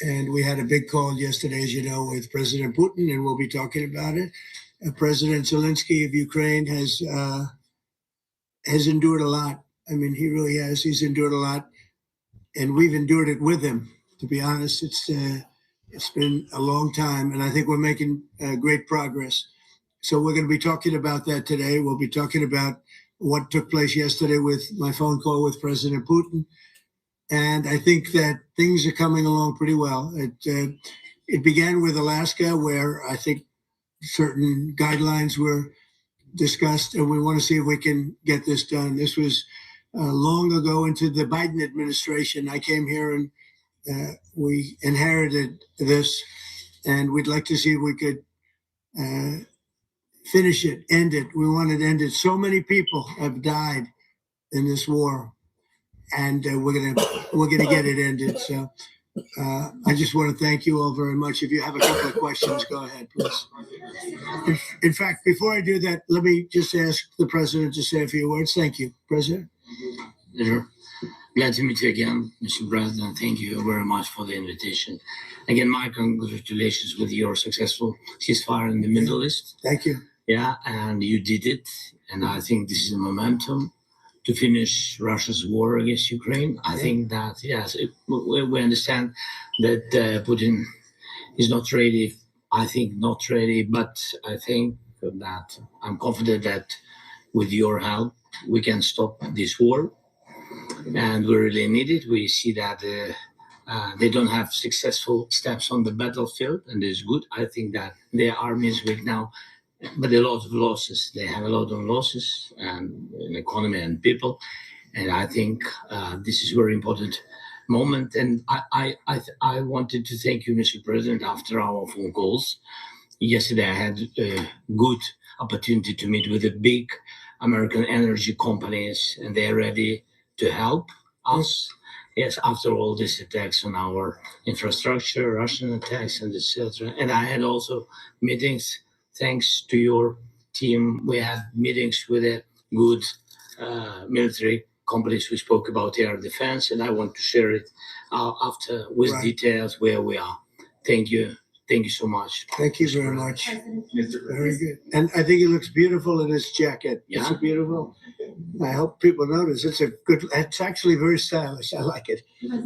And we had a big call yesterday, as you know, with President Putin, and we'll be talking about it. President Zelensky of Ukraine has endured a lot. I mean, he really has. He's endured a lot, and we've endured it with him. To be honest, it's been a long time, and I think we're making great progress. So we're going to be talking about that today. We'll be talking about what took place yesterday with my phone call with President Putin, and I think that things are coming along pretty well. It began with Alaska, where I think certain guidelines were discussed, and we want to see if we can get this done. This was long ago into the Biden administration. I came here and we inherited this, and we'd like to see if we could finish it, end it. We want it ended. So many people have died in this war, and we're gonna get it ended. So I just want to thank you all very much. If you have a couple of questions, go ahead, please. In fact, before I do that, let me just ask the president to say a few words. Thank you, President. Pleasure. Glad to meet you again, Mr. President. Thank you very much for the invitation. Again, my congratulations with your successful ceasefire in the Middle East. Thank you. Yeah, and you did it. And I think this is a momentum to finish Russia's war against Ukraine. I think that, yes, we understand that Putin is not ready. I think not ready, but I think that I'm confident that with your help, we can stop this war. And we really need it. We see that they don't have successful steps on the battlefield, and it's good. I think that their army is weak now, but a lot of losses. They have a lot of losses and in economy and people. And I think this is a very important moment. And I wanted to thank you, Mr. President, after our phone calls. Yesterday, I had a good opportunity to meet with the big American energy companies, and they're ready to help us. Yes, after all these attacks on our infrastructure, Russian attacks, and etc. And I had also meetings. Thanks to your team, we had meetings with a good military companies. We spoke about air defense, and I want to share it after with details where we are. Thank you. Thank you so much. Thank you very much. Very good. And I think it looks beautiful in this jacket. Yeah. It's beautiful. I hope people notice. It's actually very stylish. I like it. Yeah,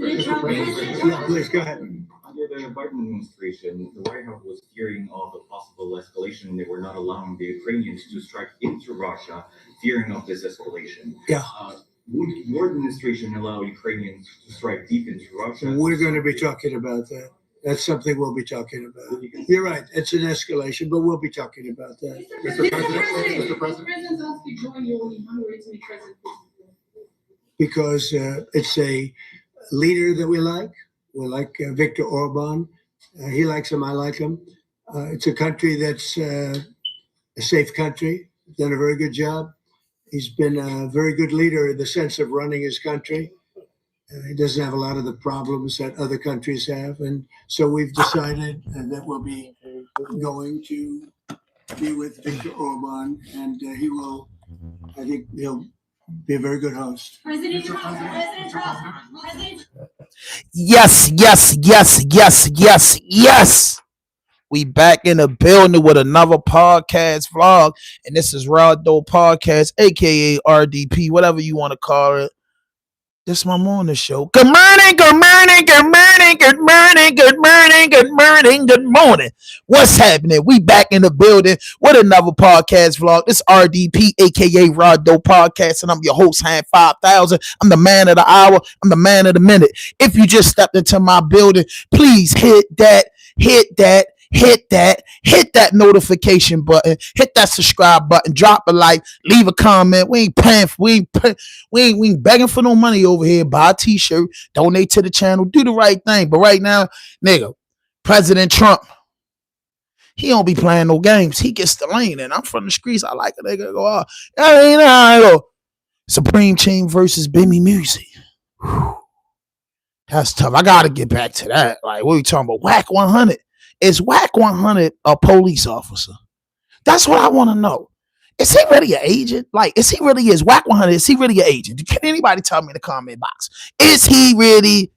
please go ahead. Under the Biden administration, the White House was fearing of a possible escalation. They were not allowing the Ukrainians to strike into Russia, fearing of this escalation. Yeah. Would your administration allow Ukrainians to strike deep into Russia? We're going to be talking about that. That's something we'll be talking about. You're right. It's an escalation, but we'll be talking about that. Mr. President, Mr. President asked you to join you in Hungary to meet President Putin. Because it's a leader that we like. We like Viktor Orban. He likes him. I like him. It's a country that's a safe country. Done a very good job. He's been a very good leader in the sense of running his country. He doesn't have a lot of the problems that other countries have. And so we've decided that we'll be going to be with Viktor Orban, and I think he'll be a very good host. President Trump. Yes. We back in the building with another podcast vlog, and this is Rado Podcast, aka RDP, whatever you want to call it. This is my morning show. Good morning. What's happening? We back in the building with another podcast vlog. This is RDP, aka Rado Podcast, and I'm your host, Hand 5000. I'm the man of the hour. I'm the man of the minute. If you just stepped into my building, please hit that notification button, hit that subscribe button, drop a like, leave a comment. We ain't begging for no money over here. Buy a t-shirt, donate to the channel, do the right thing. But right now, nigga, President Trump, he don't be playing no games. He gets the lane, and I'm from the streets. I like a nigga go out. Supreme Team versus BIMMY music. Whew. That's tough. I gotta get back to that. Like, what are we talking about? WACK100. Is WACK100 a police officer? That's what I want to know. Is he really an agent? Like, is WACK100, is he really an agent? Can anybody tell me in the comment box? Is he really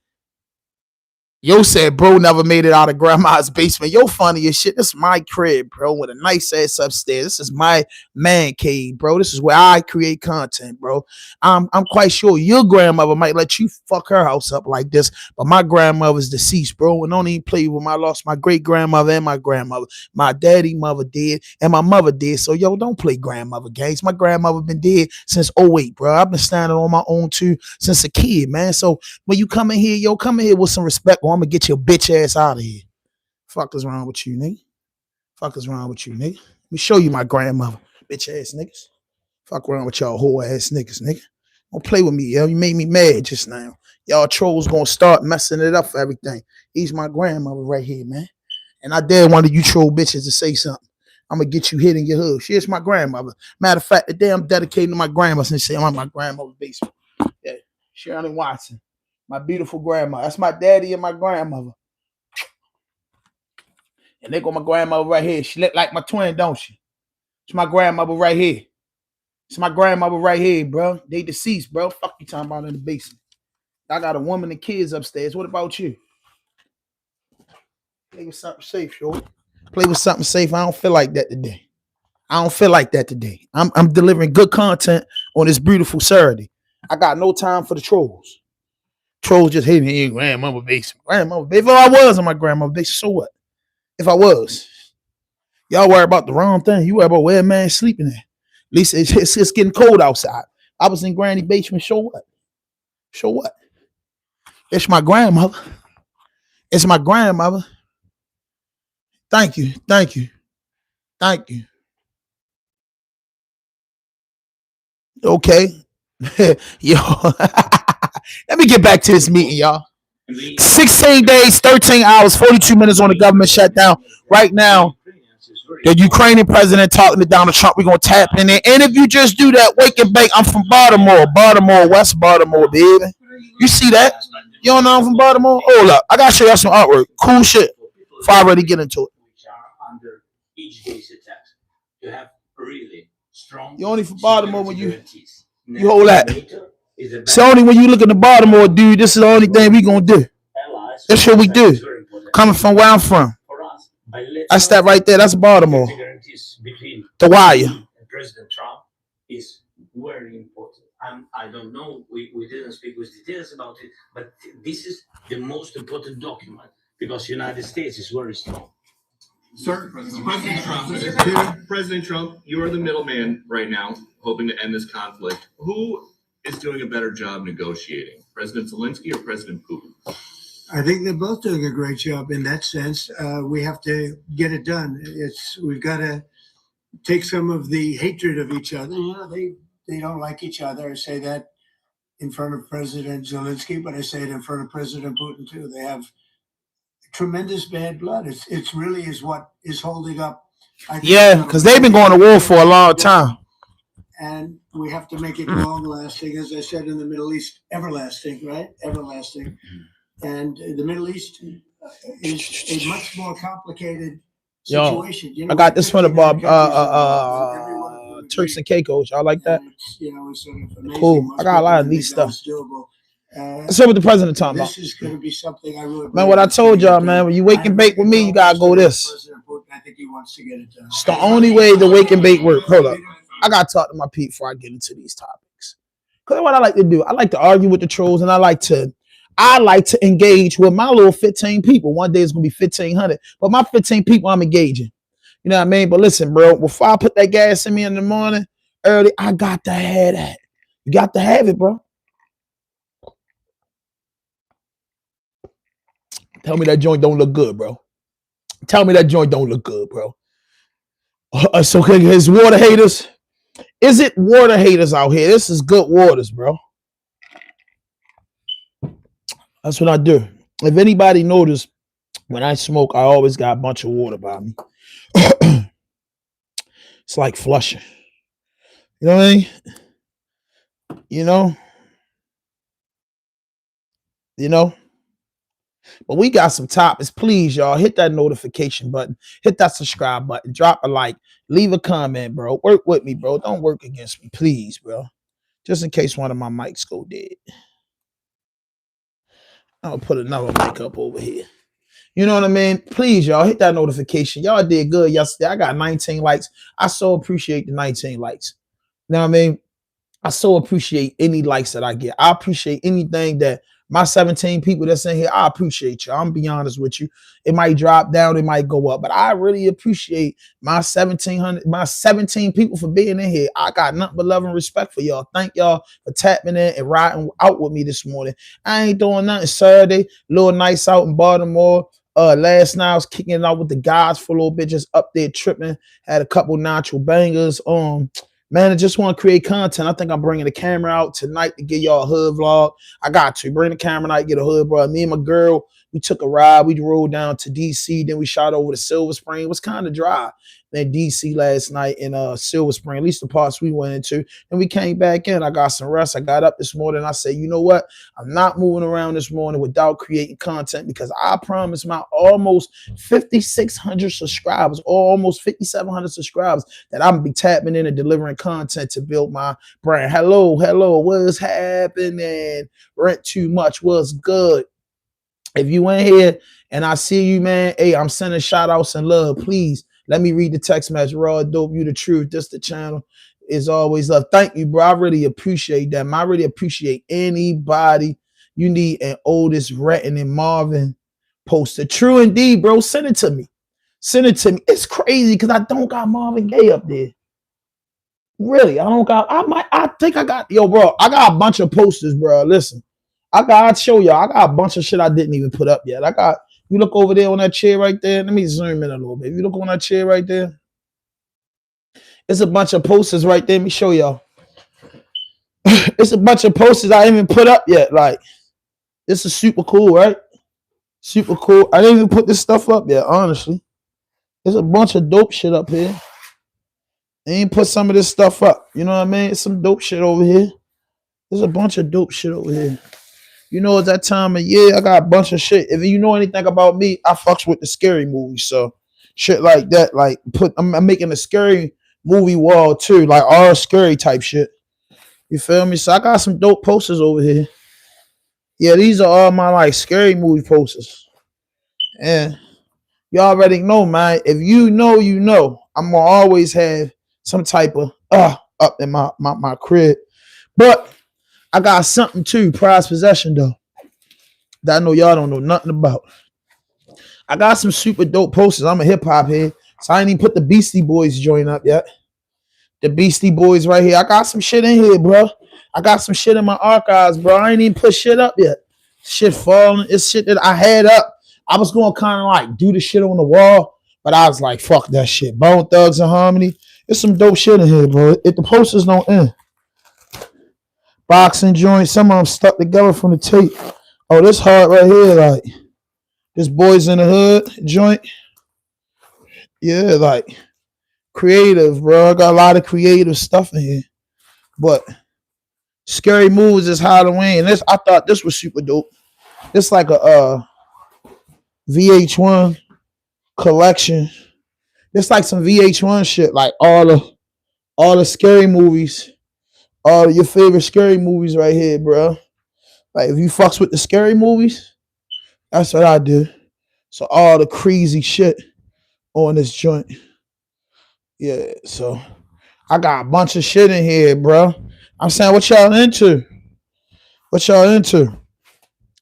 Yo said, bro, never made it out of grandma's basement. Yo, funny as shit. This is my crib, bro, with a nice ass upstairs. This is my man cave, bro. This is where I create content, bro. I'm quite sure your grandmother might let you fuck her house up like this, but my grandmother's deceased, bro. And don't even play with my lost my great grandmother and my grandmother. My daddy mother did, and my mother did. So yo, don't play grandmother games. My grandmother been dead since '08, bro. I've been standing on my own too since a kid, man. So when you come in here, yo, come in here with some respect, or I'm gonna get your bitch ass out of here. Fuck is wrong with you, nigga? Fuck is wrong with you, nigga? Let me show you my grandmother, bitch ass niggas. Fuck around with y'all whole ass niggas, nigga. Don't play with me, yo. You made me mad just now. Y'all trolls gonna start messing it up for everything. He's my grandmother right here, man. And I dare one of you troll bitches to say something. I'm gonna get you hit in your hood. She's my grandmother. Matter of fact, the day I'm dedicating to my grandma since I'm at my grandmother's basement. Yeah, Sharon Watson. My beautiful grandma. That's my daddy and my grandmother. And they got my grandmother right here. She look like my twin, don't she? It's my grandmother right here. It's my grandmother right here, bro. They deceased, bro. Fuck you talking about in the basement. I got a woman and kids upstairs. What about you? Play with something safe, yo. Play with something safe. I don't feel like that today. I don't feel like that today. I'm delivering good content on this beautiful Saturday. I got no time for the trolls. Trolls just hate me in grandmother basement. Grandmother basement. If I was in my grandmother basement, so what? If I was. Y'all worry about the wrong thing. You worry about where a man sleeping at. At least it's getting cold outside. I was in granny basement. So what? So what? It's my grandmother. It's my grandmother. Thank you. Thank you. Thank you. Okay. Yo. Let me get back to this meeting, y'all. 16 days, 13 hours, 42 minutes on the government shutdown. Right now, the Ukrainian president talking to Donald Trump. We're going to tap in there. And if you just do that, wake and bake. I'm from Baltimore. Baltimore, West Baltimore, baby. You see that? You don't know I'm from Baltimore? Hold up. I got to show y'all some artwork. Cool shit. Before I already get into it. You only from Baltimore when you hold that. It's only when you look at the Baltimore, dude. This is the only thing we going to do. That's what we do. Coming from where I'm from. That's that right there. That's Baltimore. The Wire. President Trump is very important. I don't know. We didn't speak with details about it, but this is the most important document because the United States is very strong. Sir, President Trump, you are the middleman right now, hoping to end this conflict. Who is doing a better job negotiating, President Zelensky or President Putin? I think they're both doing a great job in that sense. We have to get it done. We've got to take some of the hatred of each other. You know, they don't like each other. I say that in front of President Zelensky, but I say it in front of President Putin too. They have tremendous bad blood. It's really is what is holding up. Yeah, because they've been going to war for a long time. And we have to make it long lasting, as I said in the Middle East, everlasting, right? Everlasting. And the Middle East is a much more complicated situation. Yo, I got this from the Turks and Caicos. Y'all like that? It's sort of amazing. Cool. I got a lot of neat stuff. That's what the president talking about. This is going to be something I really. Man, what I told y'all, man, when you wake and bake with me, you gotta go this. I think he wants to get it done. It's the only way the wake and bake work. Hold up. I gotta talk to my people before I get into these topics. Because what I like to do, I like to argue with the trolls, and I like to engage with my little 15 people. One day it's gonna be 1,500, but my 15 people I'm engaging. You know what I mean? But listen, bro, before I put that gas in me in the morning early, I got to have that. You got to have it, bro. Tell me that joint don't look good, bro. Tell me that joint don't look good, bro. So his water haters. Is it water haters out here? This is good waters, bro. That's what I do. If anybody noticed, when I smoke, I always got a bunch of water by me. It's like flushing. You know what I mean? You know? But we got some topics. Please, y'all, hit that notification button. Hit that subscribe button. Drop a like. Leave a comment, bro. Work with me, bro. Don't work against me, please, bro. Just in case one of my mics go dead. I'll put another mic up over here. You know what I mean? Please, y'all, hit that notification. Y'all did good yesterday. I got 19 likes. I so appreciate the 19 likes. You know what I mean? I so appreciate any likes that I get. I appreciate anything that my 17 people that's in here, I appreciate you. I'm gonna be honest with you. It might drop down, it might go up, but I really appreciate my 17 people for being in here. I got nothing but love and respect for y'all. Thank y'all for tapping in and riding out with me this morning. I ain't doing nothing Saturday, little nights out in Baltimore. Last night I was kicking it out with the guys for a little bit, just up there tripping. Had a couple natural bangers. Man, I just want to create content. I think I'm bringing the camera out tonight to get y'all a hood vlog. I got to bring the camera out, get a hood vlog. Me and my girl, we took a ride. We rode down to DC. Then we shot over to Silver Spring. It was kind of dry. Then DC last night in Silver Spring, at least the parts we went into. And we came back in. I got some rest. I got up this morning. I said, you know what? I'm not moving around this morning without creating content because I promised my almost 5,600 subscribers, or almost 5,700 subscribers, that I'm going to be tapping in and delivering content to build my brand. Hello, what's happening? Rent too much, what's good? If you in here and I see you, man, hey, I'm sending shout outs and love. Please let me read the text message. Raw dope, you the truth. This the channel is always love. Thank you, bro. I really appreciate that. I really appreciate anybody you need an Otis, Retton, and Marvin poster. True indeed, bro. Send it to me. Send it to me. It's crazy because I don't got Marvin Gaye up there. Really, I don't got. I think I got. Yo, bro, I got a bunch of posters, bro. Listen. I'll show y'all. I got a bunch of shit I didn't even put up yet. You look over there on that chair right there. Let me zoom in a little bit. You look on that chair right there. It's a bunch of posters right there. Let me show y'all. It's a bunch of posters I didn't even put up yet. Like, this is super cool, right? Super cool. I didn't even put this stuff up yet, honestly. There's a bunch of dope shit up here. I ain't put some of this stuff up. You know what I mean? It's some dope shit over here. There's a bunch of dope shit over here. You know, it's that time of year. I got a bunch of shit. If you know anything about me, I fucks with the scary movies. So shit like that, like I'm making a scary movie wall too, like all scary type shit. You feel me? So I got some dope posters over here. Yeah, these are all my like scary movie posters. And you already know, man. If you know, you know. I'm gonna always have some type of up in my crib. But I got something too, prized possession though, that I know y'all don't know nothing about. I got some super dope posters. I'm a hip hop head, so I ain't even put the Beastie Boys joint up yet. The Beastie Boys right here. I got some shit in here, bro. I got some shit in my archives, bro. I ain't even put shit up yet. Shit falling. It's shit that I had up. I was going to kind of like do the shit on the wall, but I was like, fuck that shit. Bone Thugs and Harmony. There's some dope shit in here, bro. If the posters don't end. Boxing joints, some of them stuck together from the tape. Oh, this hard right here, like this Boys in the Hood joint. Yeah, like creative, bro. I got a lot of creative stuff in here. But Scary Movies is Halloween. I thought this was super dope. It's like a VH1 collection. It's like some VH1 shit, like all the scary movies. All of your favorite scary movies right here, bro. Like if you fucks with the scary movies, that's what I do. So all the crazy shit on this joint. Yeah, so I got a bunch of shit in here, bro. I'm saying, what y'all into? What y'all into?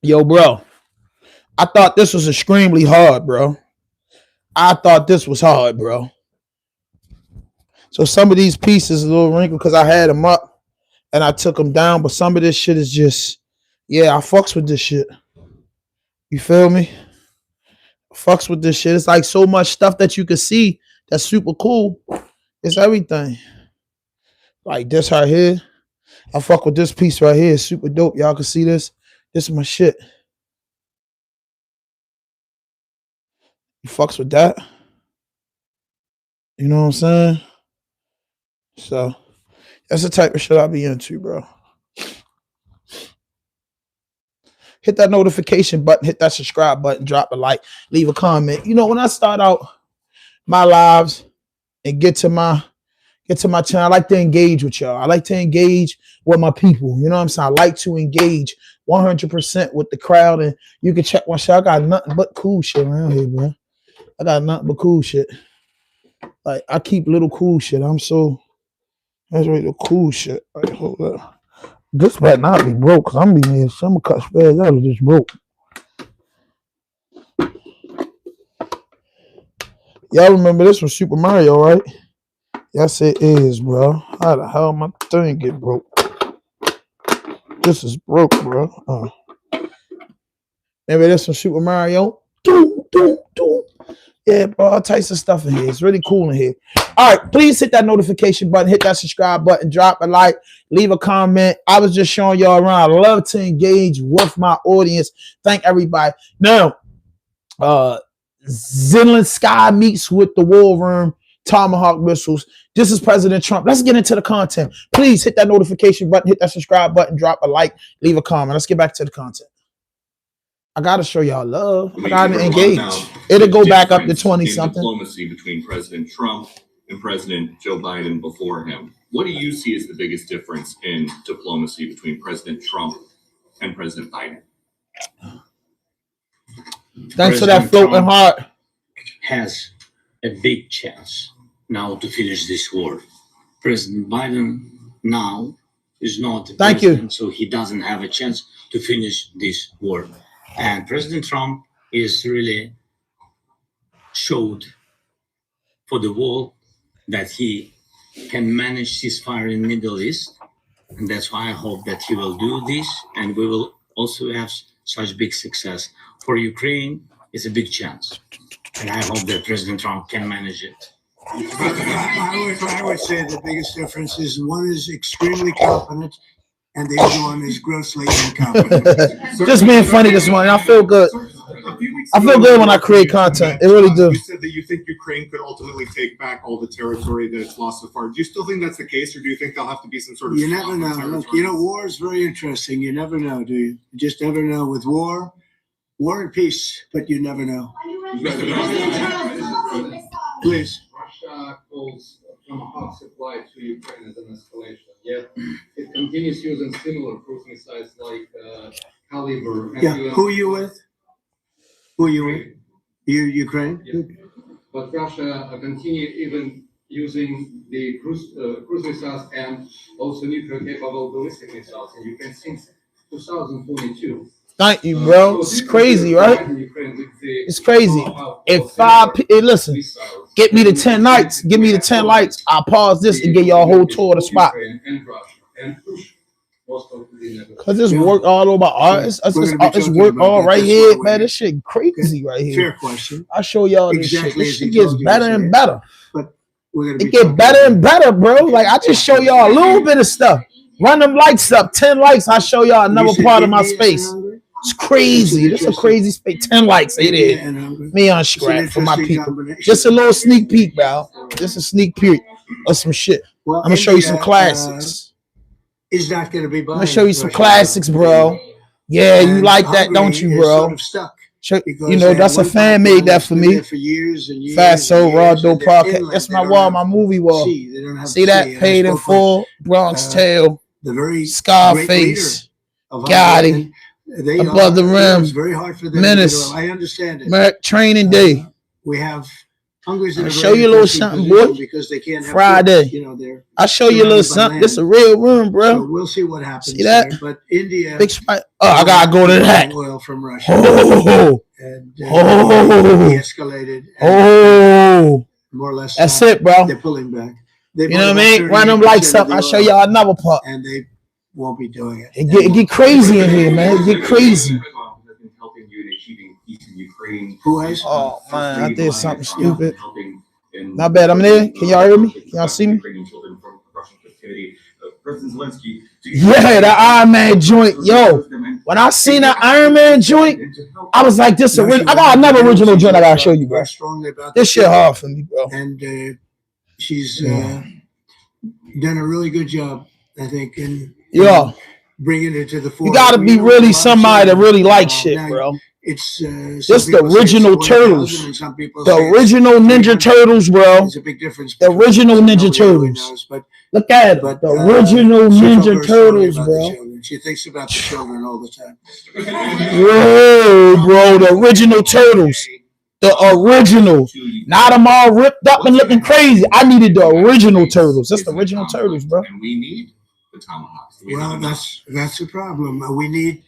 Yo, bro. I thought this was extremely hard, bro. I thought this was hard, bro. So some of these pieces a little wrinkled because I had them up and I took them down, but some of this shit is just, yeah, I fucks with this shit. You feel me? I fucks with this shit. It's like so much stuff that you can see that's super cool. It's everything. Like this right here. I fuck with this piece right here. It's super dope. Y'all can see this. This is my shit. You fucks with that? You know what I'm saying? So that's the type of shit I be into, bro. Hit that notification button, hit that subscribe button, drop a like, leave a comment. You know, when I start out my lives and get to my channel, I like to engage with y'all. I like to engage with my people. You know what I'm saying? I like to engage 100% with the crowd, and you can check my shit. I got nothing but cool shit around here, bro. I got nothing but cool shit. Like I keep little cool shit. That's right, the cool shit. Like, hold up. This better not be broke, cause I'm be mad. Some cut spares out of this broke. Y'all remember this from Super Mario, right? Yes, it is, bro. How the hell my thing get broke? This is broke, bro. Maybe this from Super Mario. Yeah, bro, all types of stuff in here. It's really cool in here. All right, please hit that notification button, hit that subscribe button, drop a like, leave a comment. I was just showing y'all around. I love to engage with my audience. Thank everybody. Now, Zinland Sky meets with the War Room Tomahawk missiles. This is President Trump. Let's get into the content. Please hit that notification button, hit that subscribe button, drop a like, leave a comment. Let's get back to the content. I gotta show y'all love. I gotta engage. It'll go back up to 20 something. Diplomacy between President Trump and President Joe Biden before him. What do you see as the biggest difference in diplomacy between President Trump and President Biden? Thanks for that floating heart. Has a big chance now to finish this war. President Biden now is not the president, so he doesn't have a chance to finish this war. And President Trump is really showed for the world that he can manage ceasefire in Middle East. And that's why I hope that he will do this. And we will also have such big success. For Ukraine, it's a big chance. And I hope that President Trump can manage it. I would say the biggest difference is one is extremely competent and the other one is grossly incompetent. Just being funny this morning. I feel good. I feel good when I create content. It really do. You said that you think Ukraine could ultimately take back all the territory that it's lost so far. Do you still think that's the case, or do you think there'll have to be some sort of? You never know. Look, war is very interesting. You never know, do you? You just never know with war and peace, but you never know. Please. Russia calls Tomahawk supply to Ukraine as an escalation. Yet it continues using similar cruise missiles like Caliber. Yeah, who are you with? You, Ukraine? Yeah. But Russia continue even using the cruise missiles and also nuclear capable ballistic missiles. And you can since 2022. Thank you, bro. It's crazy, right? It's crazy. Listen, get me the 10 nights. Give me the 10 lights. I'll pause this and get y'all a whole tour of the spot. Cause this work all over art. It's work all right here, man. This shit crazy right here. Fair question. I show y'all this shit. This shit gets better and better. But it gets better and better, bro. Like I just show y'all a little bit of stuff. Run them lights up. 10 likes. I show y'all another part of my space. It's crazy. This is a crazy space. 10 likes. It is. Me on scrap for my people. Just a little sneak peek, bro. Just a sneak peek of some shit. I'm gonna show you some classics. Is not gonna be. I'm gonna show you some classics, bro. Yeah, you like that, don't you, bro? You know, that's a fan made that for me. Fast Soul, Raw Dope Podcast. That's my wall, my movie wall. See that? Paid in Full, Bronx Tale, Scarface, Gotti, Above the Rim, very hard for them. Menace, I understand it. Training Day. We have Hungry's. I'll show you a little something, boy. Because they can't have Friday. I'll show you a little something. This is a real room, bro. So we'll see what happens. See that? There. But India. Big spike. Oh, I gotta go to that. Oil from Russia. And de-escalated. More or less. That's it, bro. They're pulling back. You know what I mean? Run them lights up. I'll show y'all another part. And they won't be doing it. It get crazy in here, man. It get crazy. Who has? Oh man, I did something stupid. Not bad. I'm there. Can y'all hear me? Can y'all see me? Yeah, the Iron Man joint. Yo, when I seen the Iron Man joint, I was like, this original. I got another original joint I gotta show you, bro. This shit hard for me, bro. And she's done a really good job, I think, in bringing it to the fore. You gotta be really somebody that really likes shit, bro. It's just the original Turtles. The original Ninja Turtles, bro. There's a big difference. The original Ninja Turtles. Look at it. The original Ninja Turtles, bro. She thinks about the children all the time. Whoa, bro, the original turtles. The original. Not them all ripped up and looking crazy. I needed the original turtles. That's the original turtles, bro. And we need the tomahawks. Well, that's the problem. We need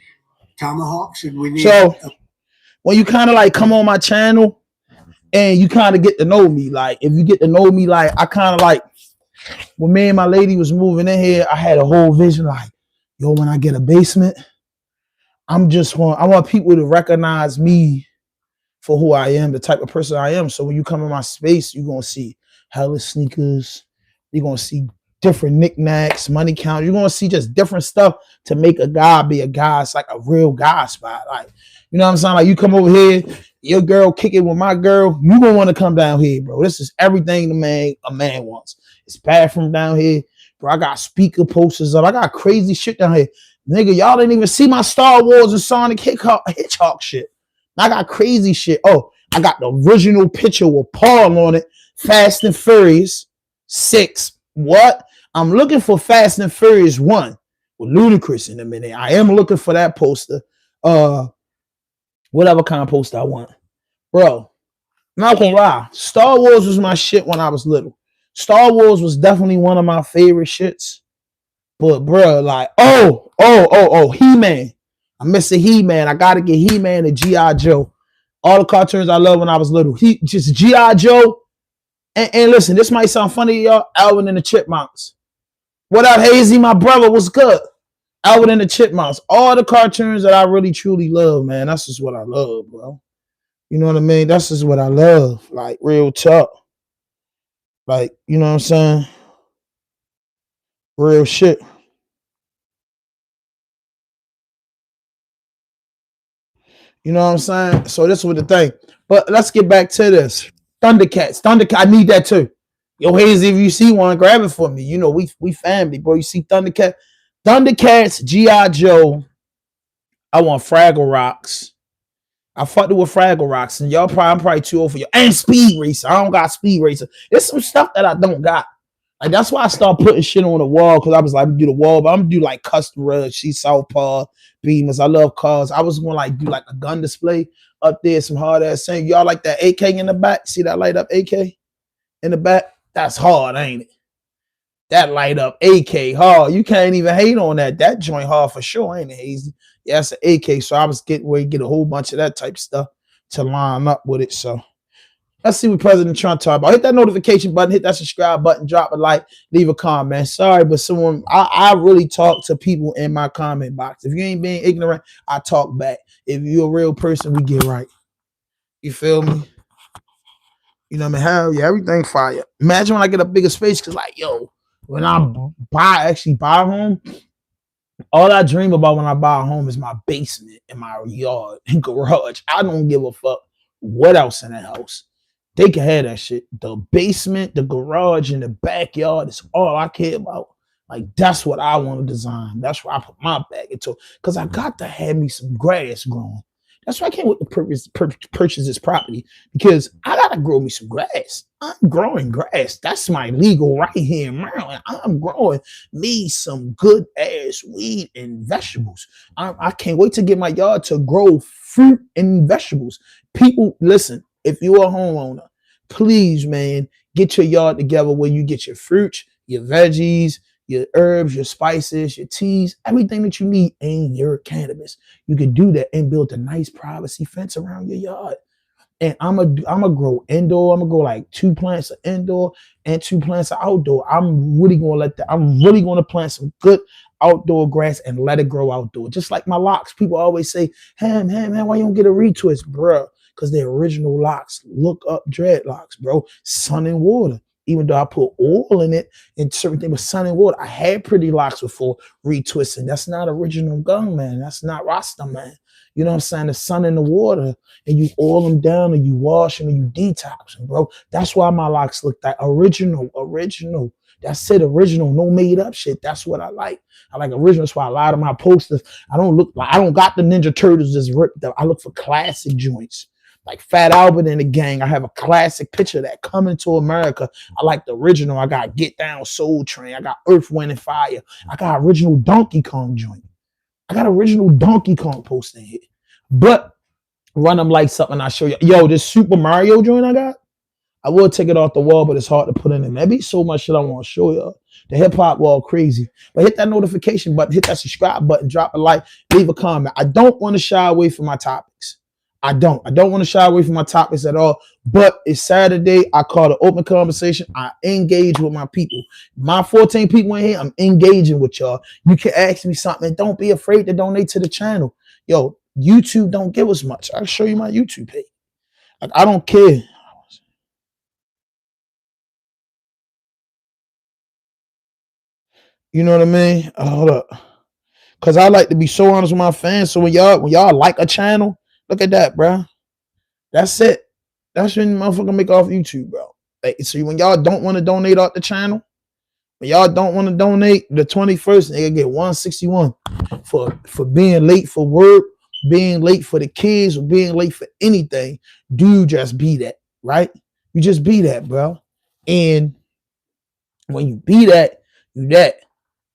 tomahawks and we need. So when you kind of like come on my channel and you kind of get to know me, like if you get to know me, like I kind of like when me and my lady was moving in here, I had a whole vision like, yo, when I get a basement, I want people to recognize me for who I am, the type of person I am. So when you come in my space, you're gonna see hella sneakers, you're gonna see different knickknacks, money count, you're gonna see just different stuff to make a guy be a guy. It's like a real guy spot. Like, you know what I'm saying? Like you come over here, your girl kick it with my girl, you gonna want to come down here, bro. This is everything a man wants. It's bathroom down here, bro. I got speaker posters up. I got crazy shit down here. Nigga, y'all didn't even see my Star Wars and Sonic Hedgehog shit. I got crazy shit. Oh, I got the original picture with Paul on it. Fast and Furious 6. What? I'm looking for Fast and Furious 1 with Ludacris in a minute. I am looking for that poster. Whatever kind of poster I want. Bro, I'm not gonna lie. Star Wars was my shit when I was little. Star Wars was definitely one of my favorite shits. But bro, like, He-Man. I'm missing He-Man. I gotta get He-Man and G.I. Joe. All the cartoons I loved when I was little. Just G.I. Joe. And listen, this might sound funny to y'all. Alvin and the Chipmunks. What up, Hazy? My brother was good. Alvin and the Chipmunks. All the cartoons that I really truly love, man. That's just what I love, bro. You know what I mean? That's just what I love. Like, real talk. Like, you know what I'm saying? Real shit. You know what I'm saying? So this was the thing. But let's get back to this. Thundercats. I need that too. Yo, Hazy, if you see one, grab it for me. You know, we family, bro. You see Thundercats, G.I. Joe. I want Fraggle Rocks. I fucked it with Fraggle Rocks. And I'm probably too old for you. And Speed Racer. I don't got Speed Racer. There's some stuff that I don't got. Like that's why I started putting shit on the wall, because I was like, I'm gonna do the wall, but I'm gonna do like custom rugs, Southpaw, Beamers. I love cars. I was gonna like do like a gun display up there, some hard ass thing. Y'all like that AK in the back? See that light up AK in the back? That's hard, ain't it? That light up AK hard. You can't even hate on that. That joint hard for sure, ain't it, Hazy? Yeah, it's an AK. So I was getting ready to get a whole bunch of that type of stuff to line up with it. So let's see what President Trump talk about. Hit that notification button, hit that subscribe button, drop a like, leave a comment. Sorry, but I really talk to people in my comment box. If you ain't being ignorant, I talk back. If you're a real person, we get right. You feel me? You know what I mean? Hell yeah, everything fire. Imagine when I get a bigger space, because like, yo, when I actually buy a home, all I dream about when I buy a home is my basement and my yard and garage. I don't give a fuck what else in the house. They can have that shit. The basement, the garage, and the backyard is all I care about. Like, that's what I want to design. That's where I put my bag into. Because I got to have me some grass growing. That's why I can't wait to purchase this property, because I got to grow me some grass. I'm growing grass. That's my legal right here in Maryland. I'm growing me some good ass weed and vegetables. I can't wait to get my yard to grow fruit and vegetables. People, listen, if you're a homeowner, please, man, get your yard together where you get your fruits, your veggies, your herbs, your spices, your teas, everything that you need in your cannabis. You can do that and build a nice privacy fence around your yard. And I'm gonna grow indoor. I'm gonna grow like 2 plants of indoor and 2 plants of outdoor. I'm really gonna plant some good outdoor grass and let it grow outdoor. Just like my locks. People always say, hey, man, why you don't get a retwist, bro? Because the original locks, look up dreadlocks, bro. Sun and water. Even though I put oil in it and certain things with sun and water, I had pretty locks before retwisting. That's not original gun, man. That's not Rasta, man. You know what I'm saying? The sun and the water, and you oil them down and you wash them and you detox them, bro. That's why my locks look like original. That's it, original, no made up shit. That's what I like. I like original. That's why a lot of my posters, I don't got the Ninja Turtles just ripped up. I look for classic joints. Like Fat Albert and the gang, I have a classic picture of that coming to America. I like the original. I got Get Down Soul Train. I got Earth, Wind, and Fire. I got original Donkey Kong joint. I got original Donkey Kong post in here. But run them like something I show you. Yo, this Super Mario joint I got, I will take it off the wall, but it's hard to put in. There be so much shit I want to show y'all. The hip hop wall crazy. But hit that notification button, hit that subscribe button, drop a like, leave a comment. I don't want to shy away from my topics. I don't want to shy away from my topics at all. But it's Saturday. I call it open conversation. I engage with my people. My 14 people in here, I'm engaging with y'all. You can ask me something. Don't be afraid to donate to the channel. Yo, YouTube don't give us much. I'll show you my YouTube page. Like, I don't care. You know what I mean? Hold up. Cause I like to be so honest with my fans. So when y'all like a channel, look at that, bro. That's it. That's when motherfucker make off YouTube, bro. Like, so when y'all don't want to donate out the channel, when y'all don't want to donate the 21st, they get 161 for being late for work, being late for the kids, or being late for anything. Do just be that, right? You just be that, bro. And when you be that, you that.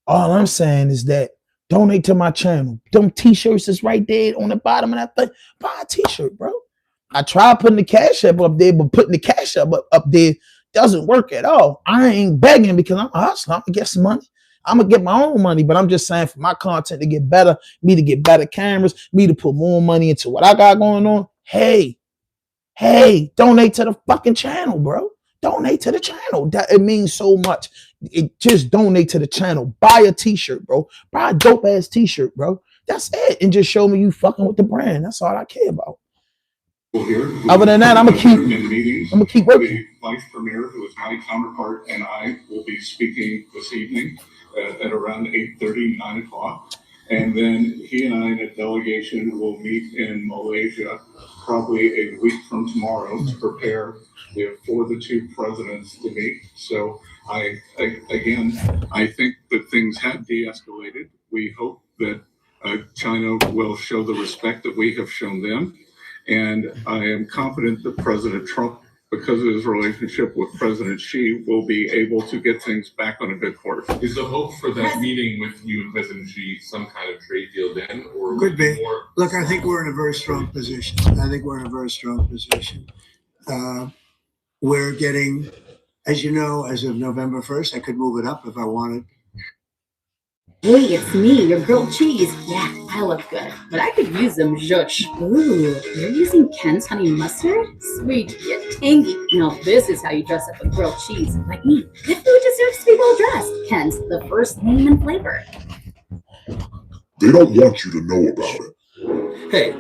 All I'm saying is that donate to my channel. Them t-shirts is right there on the bottom of that thing. Buy a t-shirt, bro. I tried putting the cash app up there, but putting the cash up there doesn't work at all. I ain't begging because I'm a hustler. I'm gonna get some money. I'm gonna get my own money, but I'm just saying for my content to get better, me to get better cameras, me to put more money into what I got going on. Hey, donate to the fucking channel, bro. Donate to the channel. That it means so much. It just donate to the channel. Buy a t-shirt, bro. Buy a dope ass t-shirt, bro. That's it. And just show me you fucking with the brand. That's all I care about. Other than that, I'm gonna keep working. The vice premier, who is my counterpart, and I will be speaking this evening at around 8:30, 9 o'clock. And then he and I and a delegation will meet in Malaysia probably a week from tomorrow to prepare for the two presidents to meet. So I think that things have de-escalated. We hope that China will show the respect that we have shown them. And I am confident that President Trump, because of his relationship with President Xi, will be able to get things back on a good course. Is the hope for that meeting with you and President Xi some kind of trade deal then, or Could be. more? Look, I think we're in a very strong position. We're getting, as you know, as of November 1st, I could move it up if I wanted. Hey, it's me, your grilled cheese. Yeah, I look good, but I could use some zhuzh. Ooh, you're using Ken's honey mustard? Sweet yet tangy. Now this is how you dress up a grilled cheese, like me. The food deserves to be well dressed. Ken's the first name and flavor. They don't want you to know about it. Hey,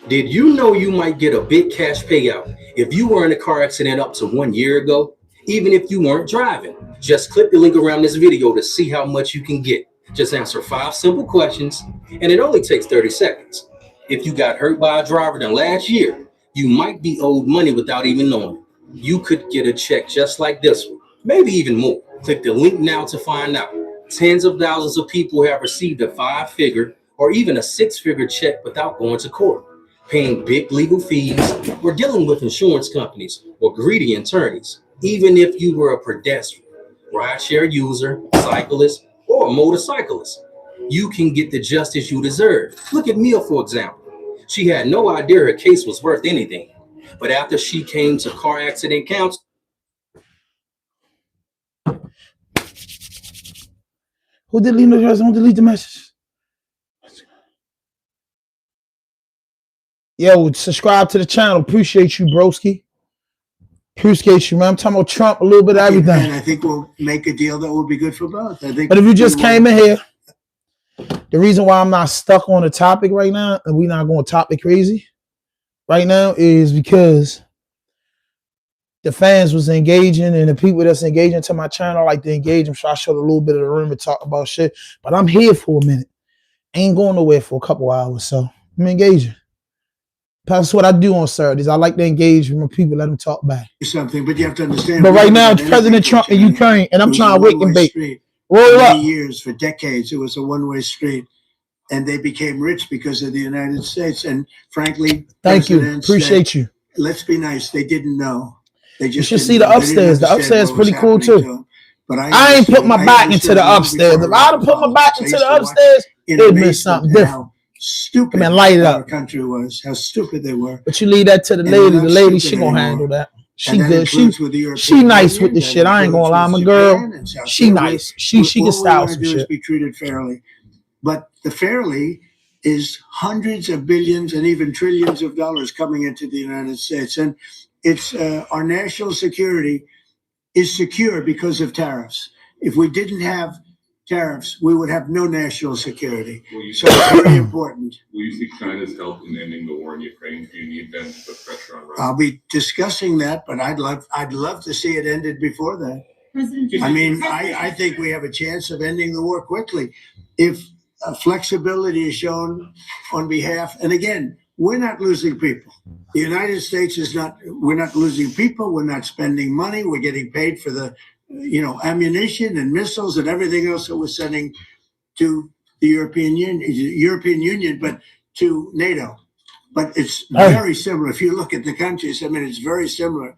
did you know you might get a big cash payout if you were in a car accident up to 1 year ago? Even if you weren't driving. Just click the link around this video to see how much you can get. Just answer 5 simple questions, and it only takes 30 seconds. If you got hurt by a driver in last year, you might be owed money without even knowing it. You could get a check just like this one, maybe even more. Click the link now to find out. Tens of thousands of people have received a 5-figure or even a 6-figure check without going to court, paying big legal fees, or dealing with insurance companies or greedy attorneys. Even if you were a pedestrian, rideshare user, cyclist, or a motorcyclist, you can get the justice you deserve. Look at Mia, for example. She had no idea her case was worth anything, but after she came to car accident counsel, Who delete the address? Don't delete the message. Yo, subscribe to the channel. Appreciate you, broski. Appreciate you, man. I'm talking about Trump, a little bit of everything. And I think we'll make a deal that will be good for both. I think. But if you just came in here, the reason why I'm not stuck on the topic right now, and we're not going topic crazy right now, is because the fans was engaging, and the people that's engaging to my channel like to engage them. So I showed a little bit of the room and talk about shit. But I'm here for a minute. Ain't going nowhere for a couple hours, so I'm engaging. That's what I do on Saturdays. I like to engage with my people, let them talk back. Something, but you have to understand. But right now, it's President Trump in Ukraine, and I'm trying to wake and bake. Roll it up. For years, for decades, it was a one-way street, and they became rich because of the United States. And frankly, thank you, appreciate you. Let's be nice. They didn't know. They just you should see the upstairs. The upstairs is pretty cool too. But I ain't put my back into the upstairs. If I'd have put my back into the upstairs, in It meant amazement something at different. how stupid Man, light it our up. country was, how stupid they were. But you leave that to the And lady. they're The not lady, stupid she gonna anymore. handle that. She And that good. She includes with the European nice Union, with the that shit. I ain't gonna includes lie, with my girl. Japan and South She Korea. nice. She can All we style want to some do is shit. be treated fairly. But the fairly is hundreds of billions and even trillions of dollars coming into the United States. And it's our national security is secure because of tariffs. If we didn't have tariffs, we would have no national security. So it's very important. Will you seek China's help in ending the war in Ukraine? Do you need them to put pressure on Russia? I'll be discussing that, but I'd love to see it ended before that. I mean, I think we have a chance of ending the war quickly if flexibility is shown on behalf. And again, we're not losing people. The United States is not. We're not losing people. We're not spending money. We're getting paid for the, ammunition and missiles and everything else that we're sending to the European Union, but to NATO. But it's very similar. If you look at the countries, I mean, it's very similar.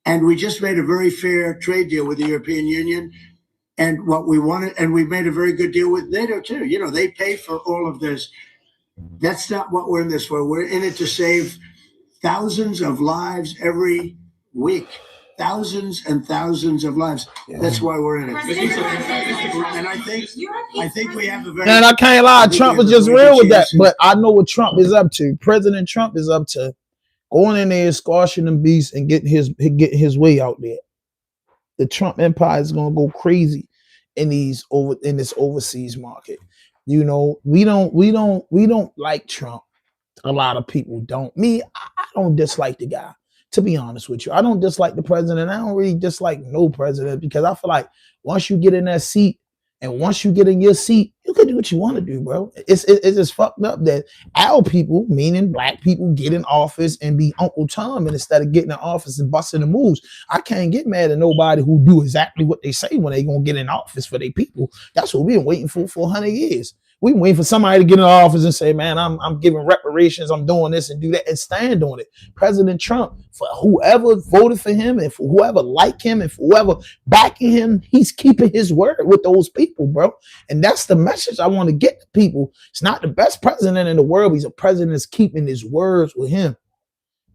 And we just made a very fair trade deal with the European Union. And what we wanted, and we made a very good deal with NATO too. They pay for all of this. That's not what we're in this for. We're in it to save thousands of lives every week. Thousands and thousands of lives. That's why we're in it. And I think we have a very. Man, I can't lie. Trump was just real with that. But I know what Trump is up to. President Trump is up to going in there, squashing them beasts, and getting his way out there. The Trump empire is gonna go crazy in this overseas market. We don't like Trump. A lot of people don't. Me, I don't dislike the guy. To be honest with you, I don't dislike the president. I don't really dislike no president because I feel like once you get in that seat and once you get in your seat, you can do what you want to do, bro. It's just fucked up that our people, meaning black people, get in office and be Uncle Tom, and instead of getting in office and busting the moves. I can't get mad at nobody who do exactly what they say when they gonna get in office for their people. That's what we've been waiting for 100 years. We waiting for somebody to get in office and say, man, I'm giving reparations, I'm doing this and do that, and stand on it. President Trump, for whoever voted for him and for whoever like him and for whoever backing him, he's keeping his word with those people, bro. And that's the message I want to get to people. It's not the best president in the world. He's a president that's keeping his words with him.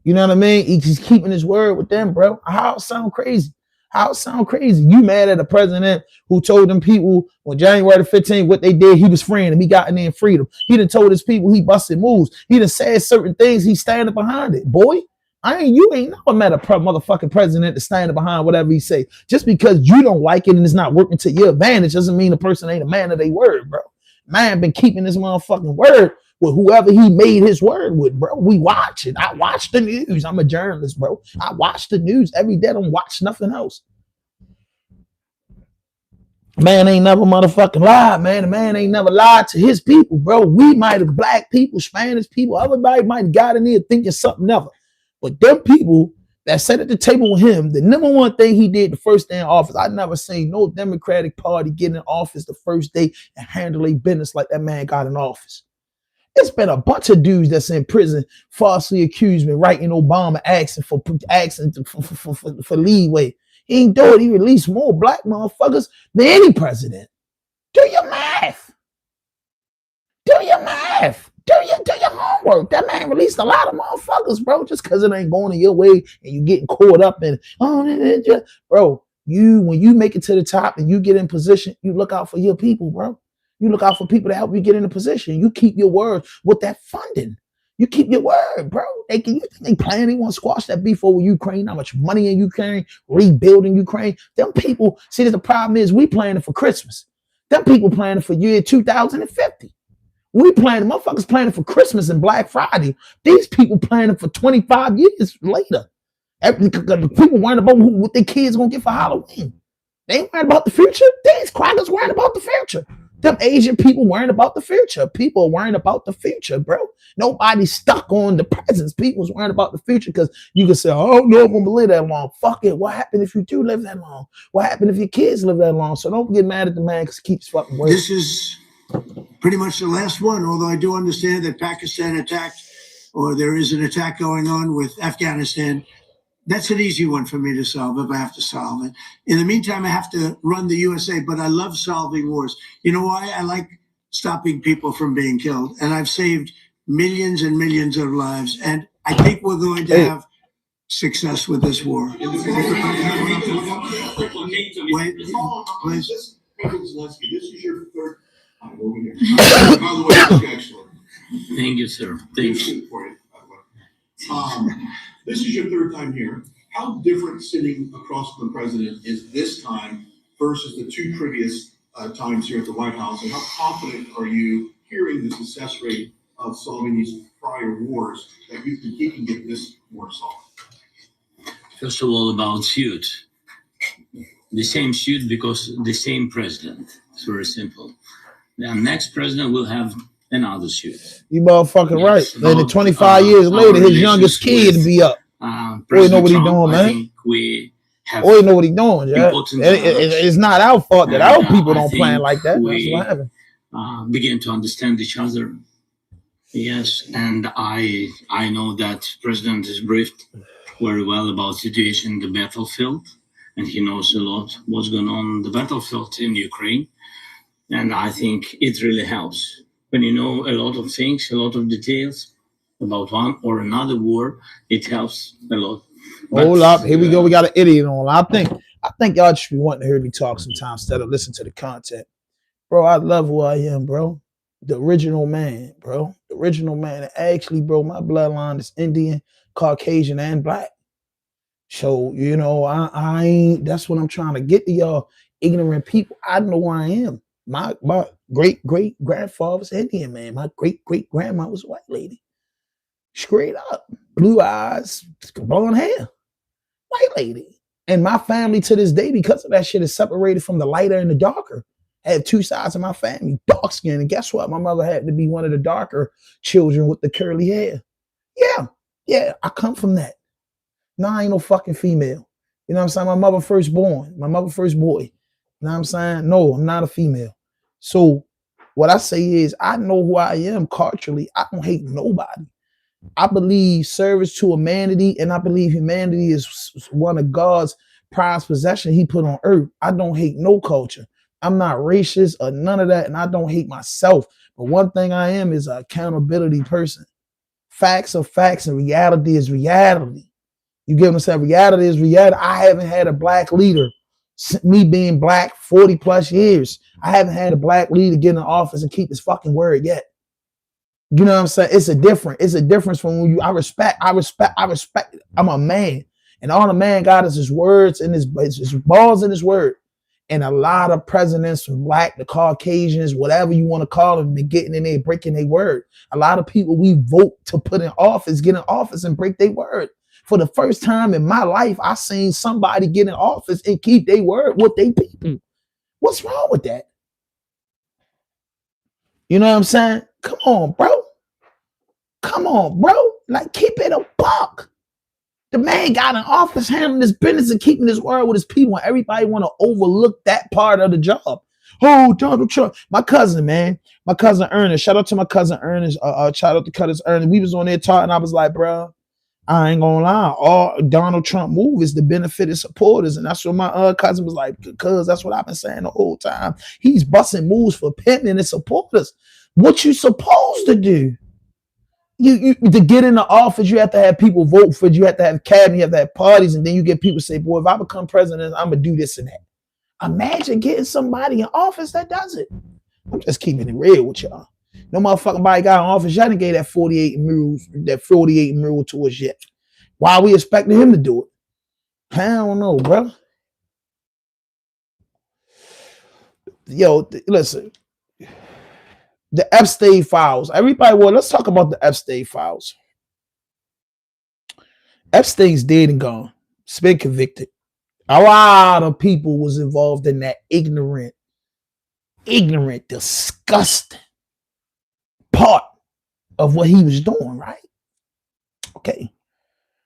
You know what I mean? He's keeping his word with them, bro. How it sound crazy? How it sound crazy? You mad at a president who told them people on January the 15th what they did, he was freeing them. He got in there in freedom. He done told his people he busted moves. He done said certain things. He's standing behind it. Boy, you ain't never met a motherfucking president that's standing behind whatever he say. Just because you don't like it and it's not working to your advantage doesn't mean the person ain't a man of their word, bro. Man been keeping his motherfucking word with whoever he made his word with, bro. We watch it. I watch the news. I'm a journalist, bro. I watch the news every day. I don't watch nothing else. Man ain't never motherfucking lied, man. The man ain't never lied to his people, bro. We might have black people, Spanish people, everybody might have got in there thinking something else. But them people that sat at the table with him, the number one thing he did the first day in office, I never seen no Democratic Party get in office the first day and handle their business like that man got in office. It's been a bunch of dudes that's in prison falsely accused me, writing Obama asking for leeway. He ain't do it. He released more black motherfuckers than any president. Do your math. Do your math. Do your homework. That man released a lot of motherfuckers, bro. Just because it ain't going in your way and you getting caught up in, bro. When you make it to the top and you get in position, you look out for your people, bro. You look out for people to help you get in a position. You keep your word with that funding. You keep your word, bro. You think they plan, they want to squash that beef over Ukraine, how much money in Ukraine, rebuilding Ukraine. Them people, see, the problem is we planning for Christmas. Them people planning for year 2050. We planning, motherfuckers planning for Christmas and Black Friday. These people planning for 25 years later. People worrying about what their kids gonna get for Halloween. They ain't worrying about the future. These crackers worrying about the future. Them Asian people worrying about the future. People are worrying about the future, bro. Nobody's stuck on the present. People's worrying about the future because you can say, oh, no, I'm going to live that long. Fuck it. What happened if you do live that long? What happened if your kids live that long? So don't get mad at the man because he keeps fucking working. This is pretty much the last one, although I do understand that Pakistan attacked, or there is an attack going on with Afghanistan. That's an easy one for me to solve if I have to solve it. In the meantime, I have to run the USA, but I love solving wars. You know why I like stopping people from being killed. And I've saved millions and millions of lives. And I think we're going to have success with this war. Wait, please. President Zelensky, this is your third time over here. By the way, you look excellent. Thank you, sir. Thank you. For you, by the way. This is your third time here. How different sitting across from the president is this time versus the two previous times here at the White House? And how confident are you hearing the success rate of solving these prior wars that you think he can get this war solved? First of all, about suit. The same suit because the same president. It's very simple. The next president will have another suit. You motherfucking Yes, right. Then about, 25 years later, his relations youngest kid with, be up. Boy, know what he Trump, doing, I man. think we have Boy, know what he doing, yeah. important It's not our fault that our people I don't plan think like that. That's we what happened. begin to understand each other. Yes, and I know that President is briefed very well about situation in the battlefield, and he knows a lot what's going on the battlefield in Ukraine. And I think it really helps when you know a lot of things, a lot of details about one or another war. It helps a lot. Hold up, here we go. We got an idiot on. I think y'all should be wanting to hear me talk sometimes instead of listen to the content. Bro, I love who I am, bro. The original man, bro. The original man. And actually, bro, my bloodline is Indian, Caucasian, and black. So, you know, I ain't, that's what I'm trying to get to y'all ignorant people. I know who I am. My great-great-grandfather was Indian, man. My great-great-grandma was a white lady. Straight up. Blue eyes, blonde hair. White lady. And my family to this day, because of that shit, is separated from the lighter and the darker. I had two sides of my family, dark skin. And guess what? My mother had to be one of the darker children with the curly hair. Yeah, I come from that. No, I ain't no fucking female. You know what I'm saying? My mother first born. My mother first boy. You know what I'm saying? No, I'm not a female. So what I say is I know who I am culturally. I don't hate nobody. I believe service to humanity, and I believe humanity is one of God's prized possession he put on earth. I don't hate no culture. I'm not racist or none of that, and I don't hate myself. But one thing I am is an accountability person. Facts are facts, and reality is reality. You get what I'm saying? Reality is reality. I haven't had a black leader, me being black 40 plus years. I haven't had a black leader get in the office and keep his fucking word yet. You know what I'm saying? It's a difference from when you, I respect. I'm a man. And all the man got is his words and his balls in his word. And a lot of presidents from black, the Caucasians, whatever you want to call them, been getting in there, breaking their word. A lot of people we vote to put in office, get in office and break their word. For the first time in my life, I seen somebody get in office and keep their word with their people. What's wrong with that? You know what I'm saying? Come on, bro. Like, keep it a buck. The man got in office handling his business and keeping his word with his people, and everybody want to overlook that part of the job. Oh, Donald Trump. My cousin, man. My cousin Ernest. Shout out to my cousin Ernest. Shout out to cousin Ernest. We was on there talking. I was like, bro, I ain't gonna lie. All Donald Trump move is to benefit his supporters. And that's what my cousin was like, because that's what I've been saying the whole time. He's busting moves for pimping his supporters. What you supposed to do? You to get in the office, you have to have people vote for you. You have to have cabinet, you have to have parties, and then you get people say, boy, if I become president, I'm gonna do this and that. Imagine getting somebody in office that does it. I'm just keeping it real with y'all. No motherfucking body got in office. Y'all didn't get that 48 mule to us yet. Why are we expecting him to do it? I don't know, bro. Yo, listen. The Epstein files. Everybody, well, let's talk about the Epstein files. Epstein's dead and gone. He's been convicted. A lot of people was involved in that ignorant, disgusting part of what he was doing, right? Okay.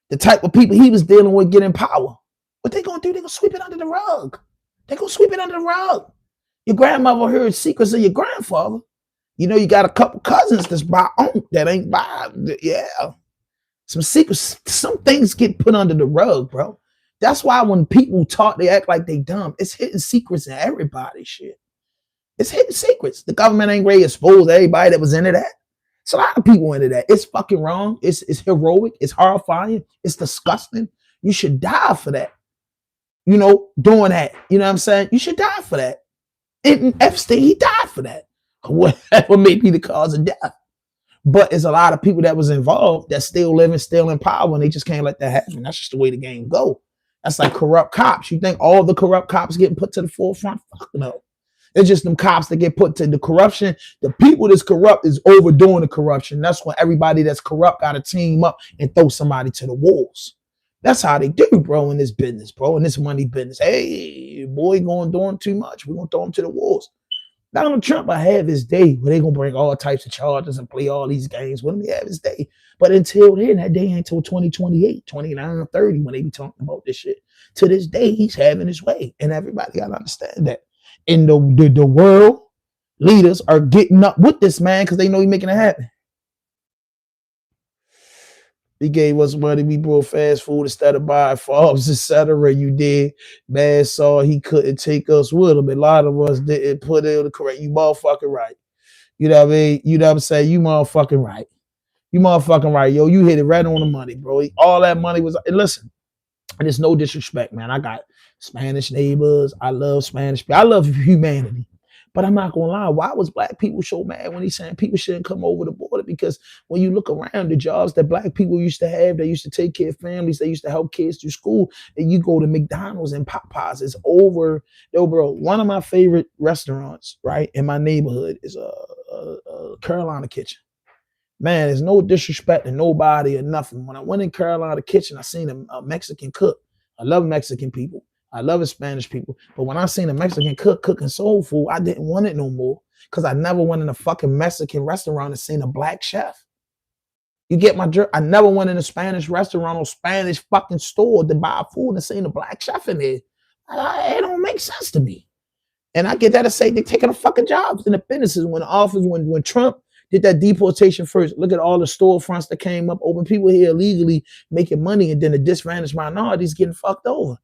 The type of people he was dealing with getting power. What they gonna do? They gonna sweep it under the rug. Your grandmother heard secrets of your grandfather. You know, you got a couple cousins that's by uncle that ain't by, yeah. Some secrets, some things get put under the rug, bro. That's why when people talk, they act like they dumb. It's hidden secrets in everybody's shit. It's hidden secrets. The government ain't ready to expose everybody that was into that. It's a lot of people into that. It's fucking wrong. It's heroic. It's horrifying. It's disgusting. You should die for that. You know, doing that. You know what I'm saying? You should die for that. And Epstein, he died for that. Whatever may be the cause of death. But it's a lot of people that was involved that still living, still in power, and they just can't let that happen. That's just the way the game go. That's like corrupt cops. You think all the corrupt cops getting put to the forefront? Fuck no. It's just them cops that get put to the corruption. The people that's corrupt is overdoing the corruption. That's when everybody that's corrupt got to team up and throw somebody to the wolves. That's how they do, bro, in this business, bro, in this money business. Hey, boy, doing too much. We're going to throw him to the wolves. Donald Trump will have his day where they're going to bring all types of charges and play all these games with him. He have his day. But until then, that day ain't until 2028, 29, 30 when they be talking about this shit. To this day, he's having his way. And everybody got to understand that. And the world leaders are getting up with this man because they know he's making it happen. He gave us money. We brought fast food instead of buying farms, etc. You did. Man saw he couldn't take us with him. A lot of us didn't put in the correct. You motherfucking right. You know what I mean? You know what I'm saying? You motherfucking right. You motherfucking right. Yo, you hit it right on the money, bro. All that money was, and listen, and it's no disrespect, man. I got Spanish neighbors. I love Spanish people. I love humanity. But I'm not gonna lie, why was black people so mad when he's saying people shouldn't come over the border? Because when you look around, the jobs that black people used to have, they used to take care of families, they used to help kids through school, and you go to McDonald's and Popeyes, it's over. Yo, bro, one of my favorite restaurants, right, in my neighborhood is a Carolina Kitchen. Man, there's no disrespect to nobody or nothing. When I went in Carolina Kitchen, I seen a Mexican cook. I love Mexican people. I love Spanish people. But when I seen a Mexican cook cooking soul food, I didn't want it no more because I never went in a fucking Mexican restaurant and seen a black chef. You get my jerk? I never went in a Spanish restaurant or Spanish fucking store to buy food and seen a black chef in there. It don't make sense to me. And I get that to say they're taking the fucking jobs in the businesses. When Trump did that deportation first, look at all the storefronts that came up, open people here illegally making money, and then the disadvantaged minorities getting fucked over.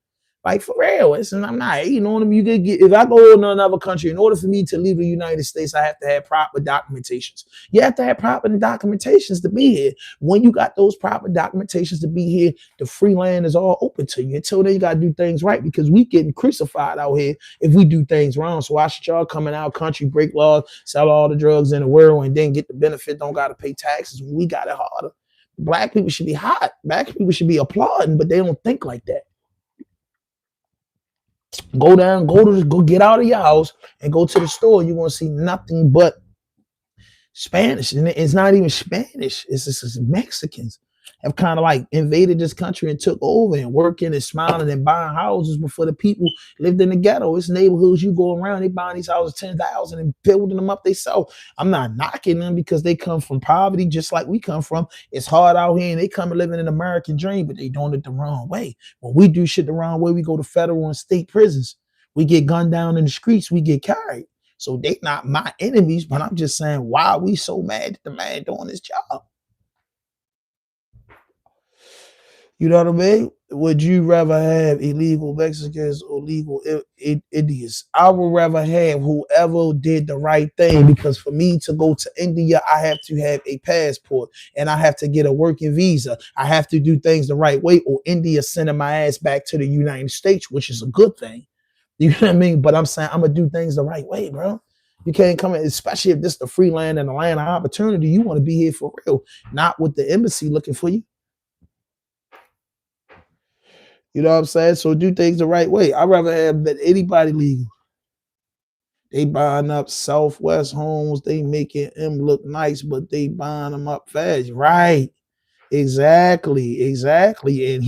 Like for real, I'm not, you know what I mean? You get if I go to another country, in order for me to leave the United States, I have to have proper documentations. You have to have proper documentations to be here. When you got those proper documentations to be here, the free land is all open to you. Until then, you got to do things right because we getting crucified out here if we do things wrong. So why should y'all come in our country, break laws, sell all the drugs in the world, and then get the benefit, don't got to pay taxes when we got it harder? Black people should be hot. Black people should be applauding, but they don't think like that. Go get out of your house and go to the store. You're gonna see nothing but Spanish, and it's not even Spanish. It's just Mexicans have kind of like invaded this country and took over and working and smiling and buying houses before the people lived in the ghetto. It's neighborhoods you go around, they buying these houses 10,000 and building them up themselves. I'm not knocking them because they come from poverty just like we come from. It's hard out here and they come living an American dream, but they doing it the wrong way. When we do shit the wrong way, we go to federal and state prisons. We get gunned down in the streets, we get carried. So they not my enemies, but I'm just saying, why are we so mad at the man doing his job? You know what I mean? Would you rather have illegal Mexicans or legal Indians? I would rather have whoever did the right thing, because for me to go to India, I have to have a passport and I have to get a working visa. I have to do things the right way, or India sending my ass back to the United States, which is a good thing. You know what I mean? But I'm saying I'm going to do things the right way, bro. You can't come in, especially if this is the free land and the land of opportunity. You want to be here for real, not with the embassy looking for you. You know what I'm saying? So do things the right way. I'd rather have that anybody legal. They buying up Southwest homes. They making them look nice, but they buying them up fast. Right. Exactly. And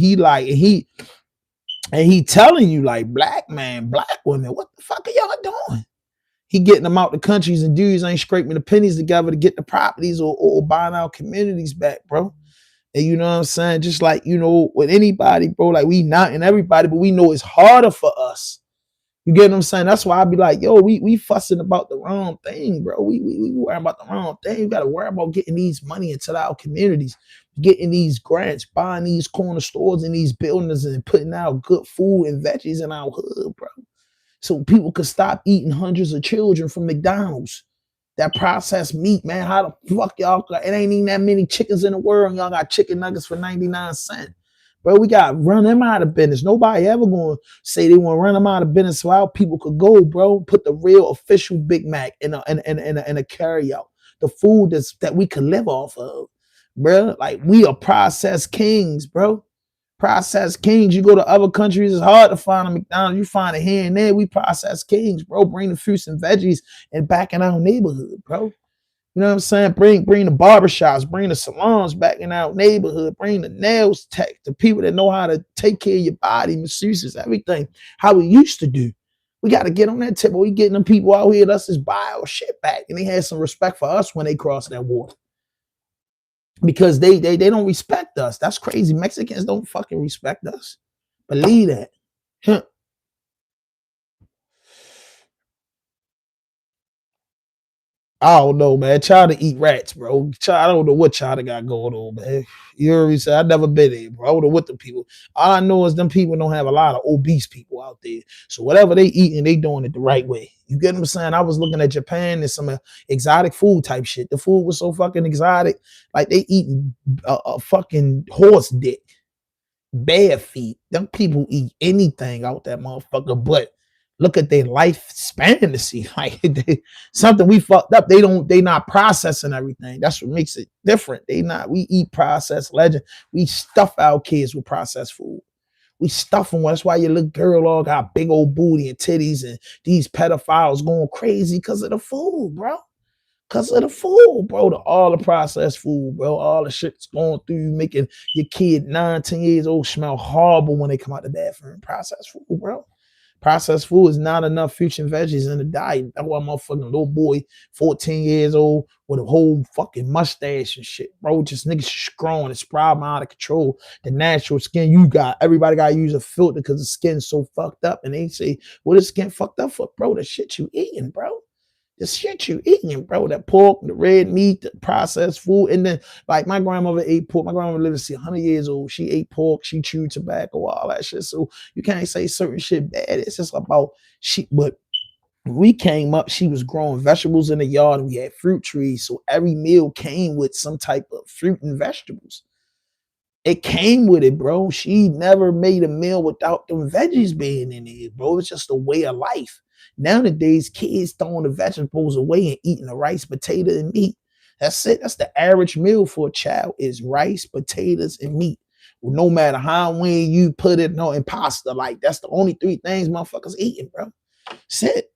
he telling you like, black man, black women, what the fuck are y'all doing? He getting them out the countries, and dudes ain't scraping the pennies together to get the properties or buying our communities back, bro. And you know what I'm saying? Just like, you know, with anybody, bro, like we not in everybody, but we know it's harder for us. You get what I'm saying? That's why I be like, yo, we fussing about the wrong thing, bro. We worrying about the wrong thing. You got to worry about getting these money into our communities, getting these grants, buying these corner stores and these buildings and putting out good food and veggies in our hood, bro. so people could stop eating hundreds of children from McDonald's. That processed meat, man. How the fuck y'all? It ain't even that many chickens in the world, and y'all got chicken nuggets for 99 cents. Bro, we got to run them out of business. Nobody ever going to say they want to run them out of business so our people could go, bro. Put the real official Big Mac in a carry out. The food that we could live off of, bro. Like, we are processed kings, bro. Processed kings. You go to other countries, it's hard to find a McDonald's. You find it here and there. We processed kings, bro. Bring the fruits and veggies and back in our neighborhood, bro. You know what I'm saying? Bring the barbershops, bring the salons back in our neighborhood, bring the nails tech, the people that know how to take care of your body, masseuses, everything, how we used to do. We got to get on that tip. We getting them people out here, let's just buy our shit back. And they had some respect for us when they crossed that water. Because they don't respect us. That's crazy. Mexicans don't fucking respect us. Believe that. Huh. I don't know, man. Try to eat rats, bro. I don't know what y'all got going on, man. You already said I never been there, bro. I don't know what the people. All I know is them people don't have a lot of obese people out there. So whatever they eating, they doing it the right way. You get what I'm saying? I was looking at Japan and some exotic food type shit. The food was so fucking exotic. Like they eating a fucking horse dick. Bare feet. Them people eat anything out that motherfucker, but look at their lifespan to see like something we fucked up. They not processing everything. That's what makes it different. We eat processed legend. We stuff our kids with processed food. We stuff them. That's why your little girl all got big old booty and titties and these pedophiles going crazy because of the food, bro. Because of the food, bro. All the processed food, bro. All the shit's going through you, making your kid 9, 10 years old smell horrible when they come out the bathroom. Processed food, bro. Processed food is not enough fruits and veggies in the diet. That's why my fucking little boy, 14 years old, with a whole fucking mustache and shit, bro. Just niggas just growing. It's problem out of control. The natural skin you got, everybody got to use a filter because the skin's so fucked up. And they say, what is skin fucked up for? Bro, the shit you eating, bro. The shit you eating, bro. That pork, the red meat, the processed food. And then, like, my grandmother ate pork. My grandmother lived to see 100 years old. She ate pork. She chewed tobacco, all that shit. So you can't say certain shit bad. It's just about she. But when we came up, she was growing vegetables in the yard and we had fruit trees. So every meal came with some type of fruit and vegetables. It came with it, bro. She never made a meal without them veggies being in it, bro. It's just a way of life. Nowadays, kids throwing the vegetables away and eating the rice, potato, and meat. That's it. That's the average meal for a child is rice, potatoes, and meat. Well, no matter how when you put it in pasta, like that's the only 3 things motherfuckers eating, bro. That's it.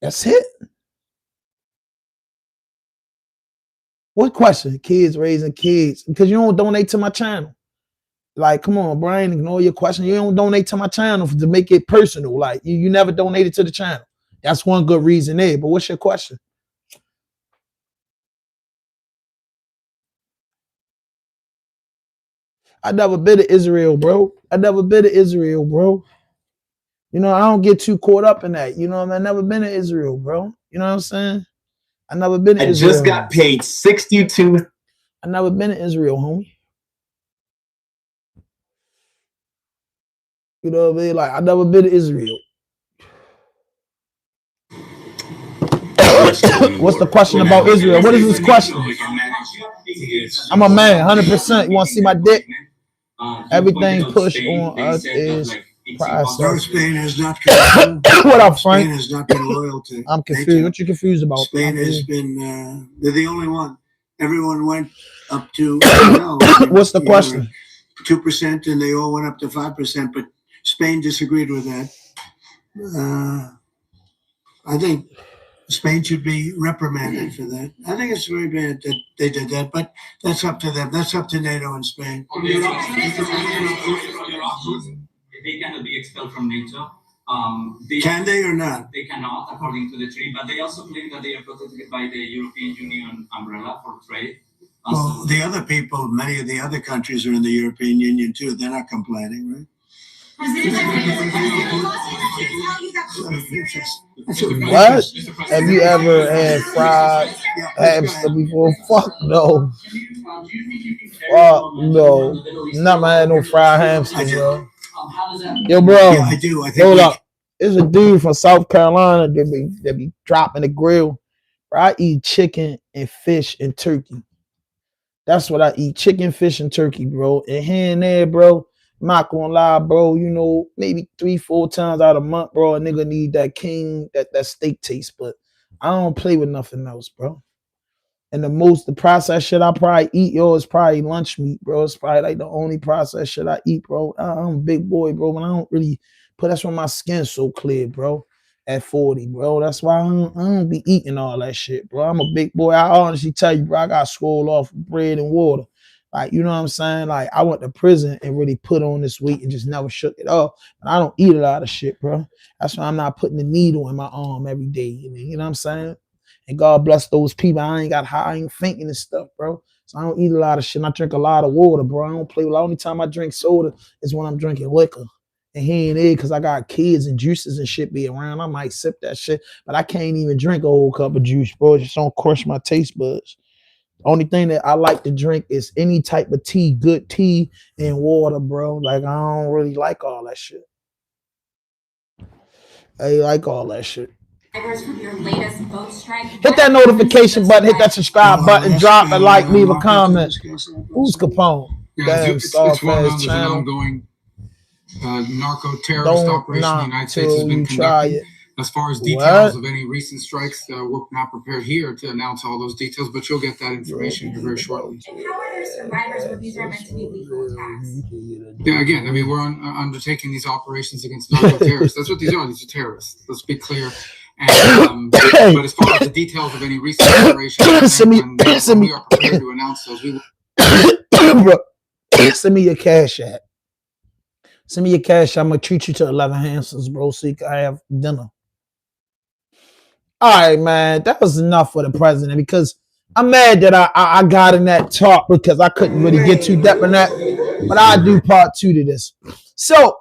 That's it. What question? Kids raising kids. Because you don't donate to my channel. Like, come on, Brian, ignore your question. You don't donate to my channel to make it personal. Like, you never donated to the channel. That's one good reason there. But what's your question? I never been to Israel, bro. I never been to Israel, bro. You know, I don't get too caught up in that. You know what I mean? I never been to Israel, bro. You know what I'm saying? I never been to Israel. I just got paid 62. I never been to Israel, homie. You know what I mean? Like, I never been to Israel. What's the question about Israel? What is this question? I'm a man, 100%. You want to see my dick? Everything pushed on us is process. Spain has not been. What up, Frank? Spain has not been loyal to. I'm confused. What you confused about? Spain has been. They're the only one. Everyone went up to. What's the question? 2%, and they all went up to 5%. But Spain disagreed with that. I think Spain should be reprimanded for that. I think it's very bad that they did that, but that's up to them. That's up to NATO and Spain. They cannot be expelled from NATO. Can they or not? They cannot, according to the treaty, but they also claim that they are protected by the European Union umbrella for trade. Well, the other people, many of the other countries are in the European Union too. They're not complaining, right? What? Have you ever had fried hamster before? Fuck no. Fuck no. Never had no fried hamster, bro. Yo, bro. Yeah, I do. I think hold up. There's a dude from South Carolina that be dropping the grill. Bro, I eat chicken and fish and turkey. That's what I eat. Chicken, fish, and turkey, bro. And here and there, bro. I'm not gonna lie, bro. You know, maybe 3-4 times out of a month, bro, a nigga need that king, that steak taste. But I don't play with nothing else, bro. And the processed shit I probably eat, yo, is probably lunch meat, bro. It's probably like the only processed shit I eat, bro. I'm a big boy, bro, but I don't really put that's why my skin's so clear, bro. At 40, bro. That's why I don't be eating all that shit, bro. I'm a big boy. I honestly tell you, bro, I got swole off with bread and water. Like, you know what I'm saying? Like, I went to prison and really put on this weight and just never shook it off. And I don't eat a lot of shit, bro. That's why I'm not putting the needle in my arm every day. You know what I'm saying? And God bless those people. I ain't fainting and stuff, bro. So I don't eat a lot of shit. And I drink a lot of water, bro. I don't play with. The only time I drink soda is when I'm drinking liquor. And here and there, because I got kids and juices and shit be around. I might sip that shit, but I can't even drink a whole cup of juice, bro. It just don't crush my taste buds. The only thing that I like to drink is any type of tea, good tea and water, bro. Like, I don't really like all that shit. I like all that shit. Hit that notification button, hit that subscribe button, drop a like, leave a comment. Who's Capone? Yeah, Damn, it's well known there's an channel. ongoing narco-terrorist operation the United States has been conducting. As far as details of any recent strikes, we're not prepared here to announce all those details, but you'll get that information here very shortly. And how are there survivors when these are meant to be lethal attacks? Yeah, again, I mean, we're undertaking these operations against narco-terrorists. That's what these are. These are terrorists. Let's be clear. And, but as far as the details of any recent operations, when we are prepared to announce those, we will. Send me your cash app. Send me your cash. I'm gonna treat you to 11 Hansons, bro, so you can have dinner. All right, man. That was enough for the president because I'm mad that I got in that talk because I couldn't really get too deep in that. But I'll do part 2 to this. So,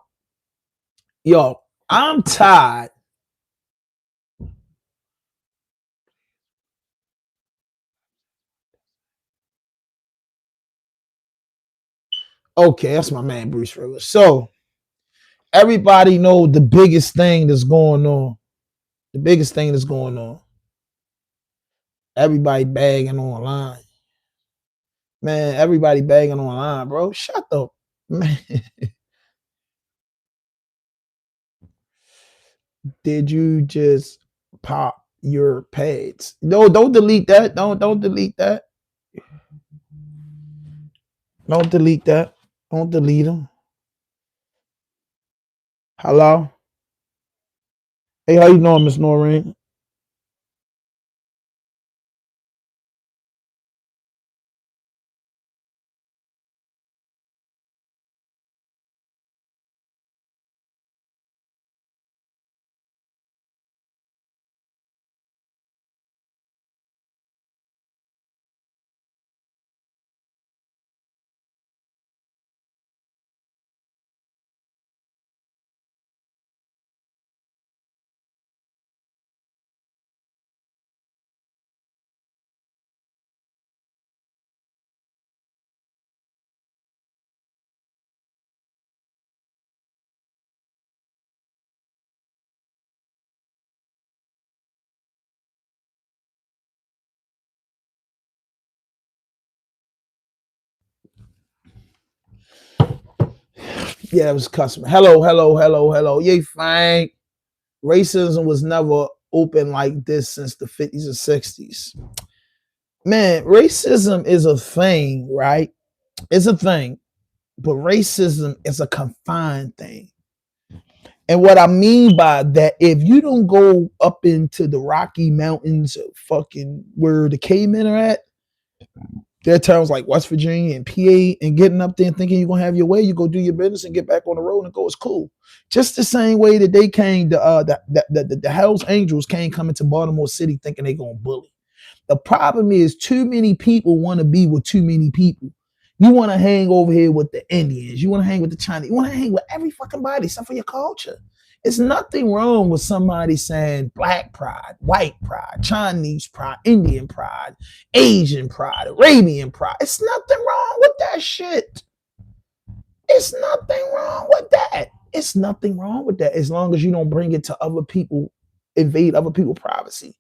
yo, I'm tired. Okay, that's my man, Bruce Rivers. So, everybody know the biggest thing that's going on. The biggest thing that's going on. Everybody bagging online. Man, everybody bagging online, bro. Shut up, man. Did you just pop your pads? No, don't delete that. Don't delete that. Don't delete that. Don't delete them. Hello? Hey, how you doing, Miss Noreen? Yeah, it was customer. Hello. Yay, fine. Racism was never open like this since the 50s and 60s. Man, racism is a thing, right? It's a thing, but racism is a confined thing. And what I mean by that, if you don't go up into the Rocky Mountains, fucking where the cavemen are at, there are towns like West Virginia and PA, and getting up there and thinking you're gonna have your way, you go do your business and get back on the road and go, it's cool. Just the same way that they came, the Hells Angels came coming to Baltimore City thinking they're gonna bully. The problem is too many people want to be with too many people. You want to hang over here with the Indians. You want to hang with the Chinese. You want to hang with every fucking body except for your culture. It's nothing wrong with somebody saying black pride, white pride, Chinese pride, Indian pride, Asian pride, Arabian pride. It's nothing wrong with that shit. It's nothing wrong with that. It's nothing wrong with that as long as you don't bring it to other people, invade other people's privacy.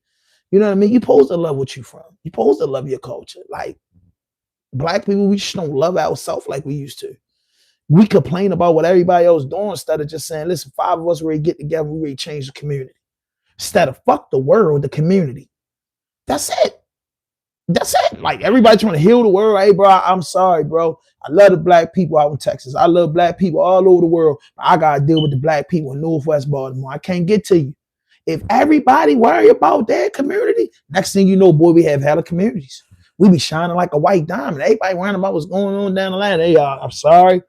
You know what I mean? You're supposed to love what you from. You're supposed to love your culture. Like black people, we just don't love ourselves like we used to. We complain about what everybody else doing instead of just saying, listen, 5 of us ready to get together, we ready to change the community. Instead of fuck the world, the community. That's it. That's it. Like everybody trying to heal the world. Hey, bro, I'm sorry, bro. I love the black people out in Texas. I love black people all over the world. But I gotta deal with the black people in Northwest Baltimore. I can't get to you. If everybody worry about their community, next thing you know, boy, we have hella communities. We be shining like a white diamond. Everybody worrying about what's going on down the line. Hey, I'm sorry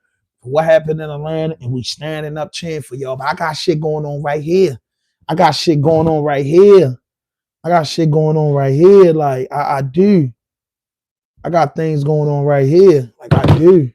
for what happened in Atlanta, and we standing up cheering for y'all. But I got shit going on right here. I got shit going on right here. I got shit going on right here. Like I do. I got things going on right here. Like I do.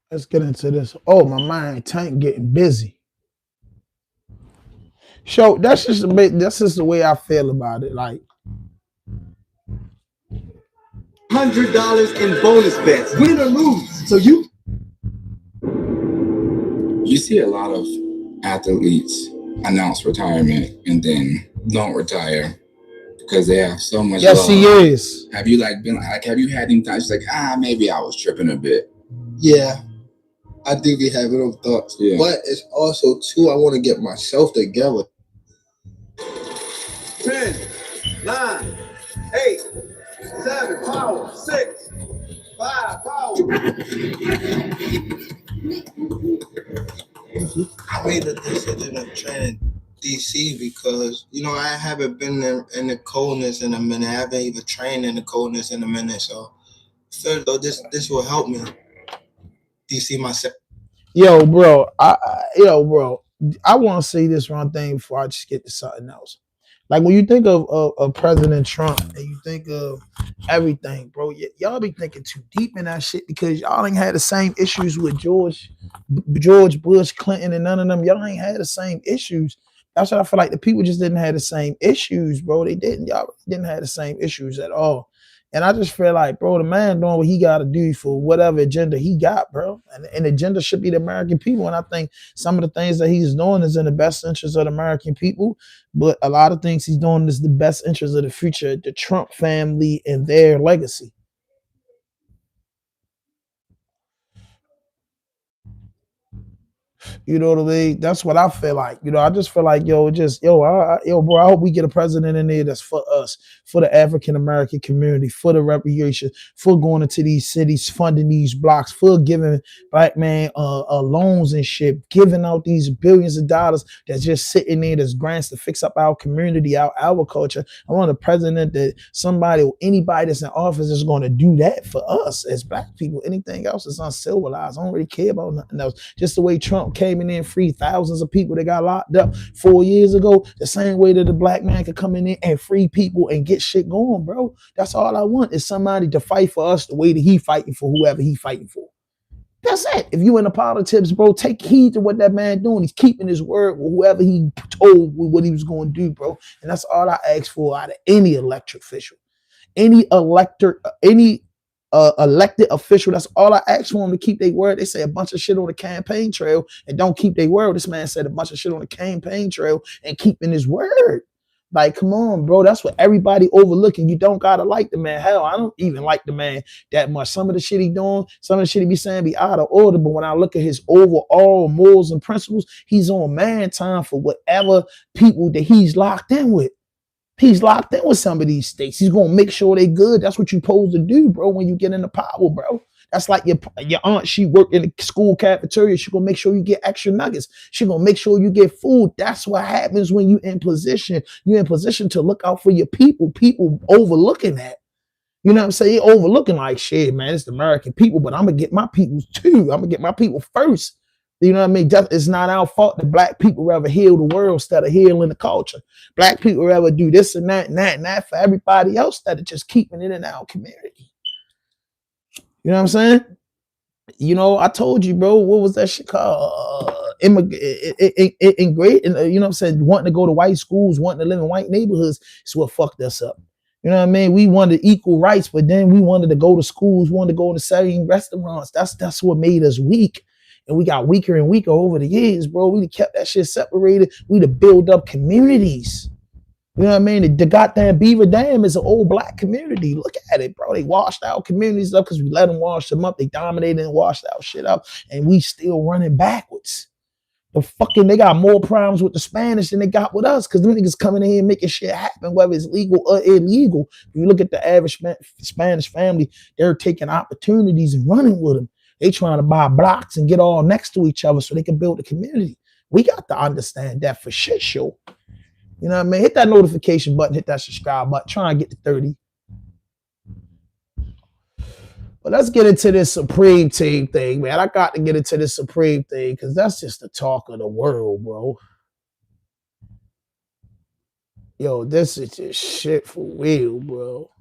Let's get into this. Oh, my mind tank getting busy. So that's just a bit. That's just the way I feel about it. Like $100 in bonus bets, win or lose. So you see a lot of athletes announce retirement and then don't retire because they have so much yes, love. he is. Have you have you had any times like maybe I was tripping a bit? Yeah, I do be having those thoughts. Yeah. But it's also too, I want to get myself together. 10, 9, 8, 7, power, 6, 5, power. I made a decision of training DC because, I haven't been in the coldness in a minute. I haven't even trained in the coldness in a minute. So I feel this will help me DC myself. Yo, bro. I want to say this one thing before I just get to something else. Like when you think of President Trump and you think of everything, bro, y'all be thinking too deep in that shit because y'all ain't had the same issues with George Bush, Clinton, and none of them. Y'all ain't had the same issues. That's what I feel like the people just didn't have the same issues, bro. They didn't. Y'all didn't have the same issues at all. And I just feel like, bro, the man doing what he got to do for whatever agenda he got, bro. And the agenda should be the American people. And I think some of the things that he's doing is in the best interest of the American people. But a lot of things he's doing is the best interest of the future, the Trump family and their legacy. You know what I mean? That's what I feel like. You know, I just feel like, yo, bro, I hope we get a president in there that's for us, for the African American community, for the recreation, for going into these cities, funding these blocks, for giving black man loans and shit, giving out these billions of dollars that's just sitting there, that's grants to fix up our community, our culture. I want a president that somebody or anybody that's in office is going to do that for us as black people. Anything else is uncivilized. I don't really care about nothing else. Just the way Trump came in and freed thousands of people that got locked up 4 years ago, the same way that a black man could come in and free people and get shit going, bro. That's all I want is somebody to fight for us the way that he fighting for whoever he fighting for. That's it. If you in the politics, bro, take heed to what that man doing. He's keeping his word with whoever he told what he was going to do, bro. And that's all I ask for out of any elected official. Any elected official, that's all I ask for them, to keep their word. They say a bunch of shit on the campaign trail and don't keep their word. This man said a bunch of shit on the campaign trail and keeping his word. Like, come on, bro. That's what everybody overlooking. You don't gotta like the man. Hell, I don't even like the man that much. Some of the shit he doing, some of the shit he be saying be out of order. But when I look at his overall morals and principles, he's on man time for whatever people that he's locked in with. He's locked in with some of these states. He's gonna make sure they good. That's what you're supposed to do, bro, when you get into power, bro. That's like your aunt. She worked in the school cafeteria. She gonna make sure you get extra nuggets. She gonna make sure you get food. That's what happens when you in position. You're in position to look out for your people. People overlooking that. You know what I'm saying? Overlooking like, shit, man, it's the American people, but I'm gonna get my people too. I'm gonna get my people first. You know what I mean? It's not our fault that black people rather heal the world instead of healing the culture. Black people rather do this and that and that and that for everybody else instead of just keeping it in our community. You know what I'm saying? You know, I told you, bro, what was that shit called? You know what I'm saying? Wanting to go to white schools, wanting to live in white neighborhoods is what fucked us up. You know what I mean? We wanted equal rights, but then we wanted to go to schools, wanted to go to selling restaurants. That's what made us weak. And we got weaker and weaker over the years, bro. We kept that shit separated. We to build up communities. You know what I mean? The goddamn Beaver Dam is an old black community. Look at it, bro. They washed our communities up because we let them wash them up. They dominated and washed our shit up. And we still running backwards. They got more problems with the Spanish than they got with us because them niggas coming in here and making shit happen, whether it's legal or illegal. If you look at the average Spanish family, they're taking opportunities and running with them. They trying to buy blocks and get all next to each other so they can build a community. We got to understand that for shit show. You know what I mean? Hit that notification button, hit that subscribe button, try and get to 30. But let's get into this Supreme Team thing, man. I got to get into this Supreme thing because that's just the talk of the world, bro. Yo, this is just shit for real, bro.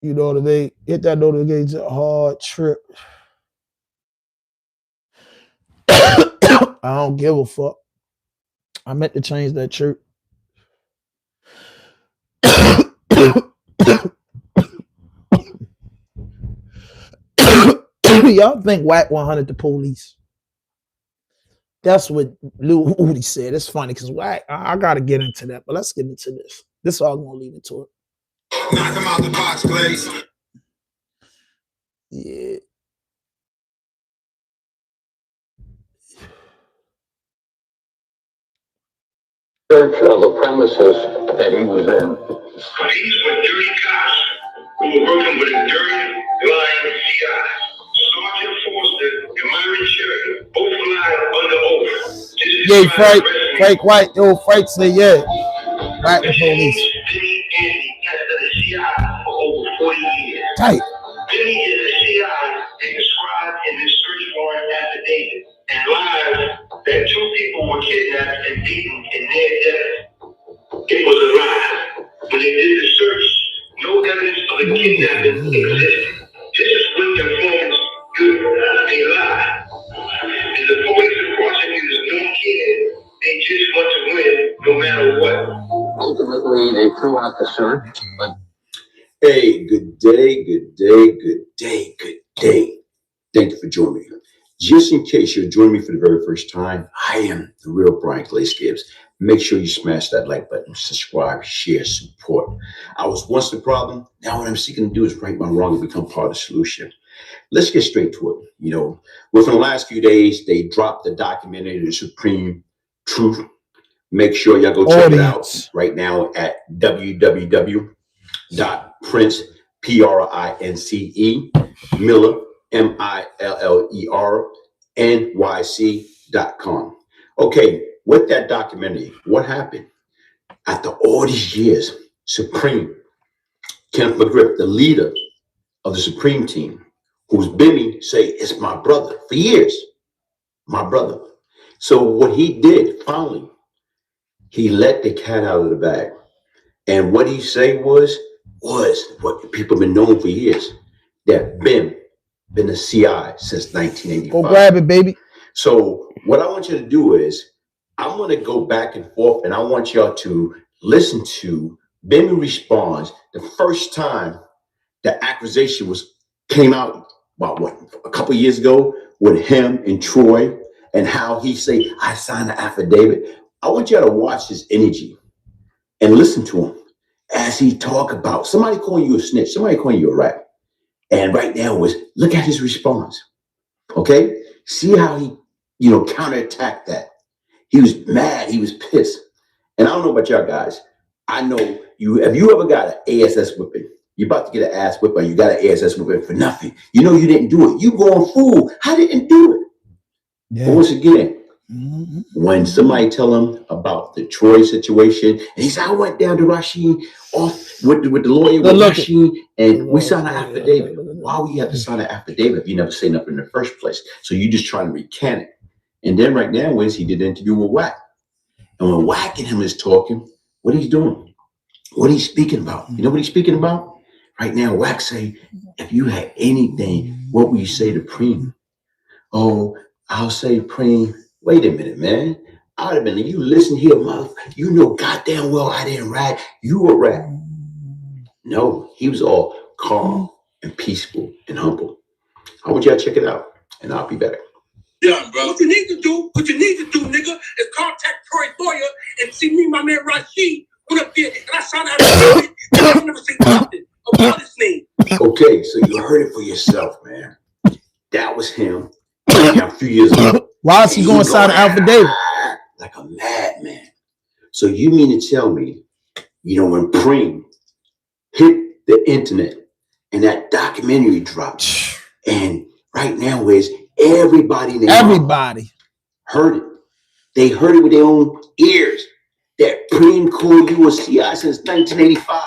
You know what I mean? Hit that notification, hard trip. I don't give a fuck. I meant to change that chirp. Y'all think WACK100 the police? That's what Lil Uzi said. It's funny because I gotta get into that, but let's get into this. This is all I'm gonna leave it to it. Knock him out the box, please. Yeah. Of the premises that he was in. These were dirty cops who were working with a dirty, lying CI. Sergeant Forster and Myron Cherry both lied under oath. Yeah, Frank White, yo, Frank said, yeah. Back the police. Benny Andy has been a CI for over 40 years. Tight. Benny is a CI and described in this search warrant affidavit and lies that 2 people were kidnapped and beaten in their death. It was a lie. When they did the search, no evidence of a kidnapping existed. This is what informants do. They lie. turn. But Hey, good day, good day, good day, good day. Thank you for joining me. Just in case you're joining me for the very first time, I am the real Brian Clay Gibbs. Make sure you smash that like button, subscribe, share, support. I was once the problem. Now what I'm seeking to do is right my wrong and become part of the solution. Let's get straight to it. You know, within the last few days, they dropped the documentary, The Supreme Truth. Make sure y'all go check it out right now at www.prince, Prince, Miller, Miller, NYC.com. Okay, with that documentary, what happened? After all these years, Supreme, Kenneth McGriff, the leader of the Supreme team, who's BIMMY, say, it's my brother for years, my brother. So what he did, finally, he let the cat out of the bag. And what he said was what people have been known for years, that BIM been the CI since 1985. Go grab it, baby. So what I want you to do is, I'm going to go back and forth, and I want y'all to listen to BIMMY responds the first time the accusation came out about a couple of years ago with him and Troy, and how he say, I signed the affidavit. I want y'all to watch his energy and listen to him as he talk about somebody calling you a snitch, somebody calling you a rat. And right now look at his response. Okay? See how he, counterattacked that. He was mad, he was pissed. And I don't know about y'all guys. I know if you ever got an ASS whipping, you're about to get an ass whipping, you got an ASS whipping for nothing. You know you didn't do it. You going fool. I didn't do it. Yeah. But once again, when somebody tell him about the Troy situation, and he said, I went down to Rasheen off with the lawyer with Rasheen, and we signed an affidavit. Why would you have to sign an affidavit if you never say nothing in the first place? So you just trying to recant it. And then right now he did an interview with WACK. And when WACK and him is talking, what he's doing, what he's speaking about. You know what he's speaking about? Right now, WACK say, if you had anything, what would you say to Preem? Oh, I'll say Preem, wait a minute, man. I'd have been, you listen here, mother. You know goddamn well I didn't rat. You were rat. No, he was all calm and peaceful and humble. I want y'all to check it out, and I'll be back. Yeah, bro. What you need to do, nigga, is contact Troy's lawyer and see me, my man Rashid, went up there and I signed out and I never say nothing about his name. Okay, so you heard it for yourself, man. That was him a few years ago. Why is he going to sign an affidavit? Like a madman. So you mean to tell me, when Preem hit the internet and that documentary dropped, and right now everybody heard it. They heard it with their own ears. That Preem called you a CI since 1985.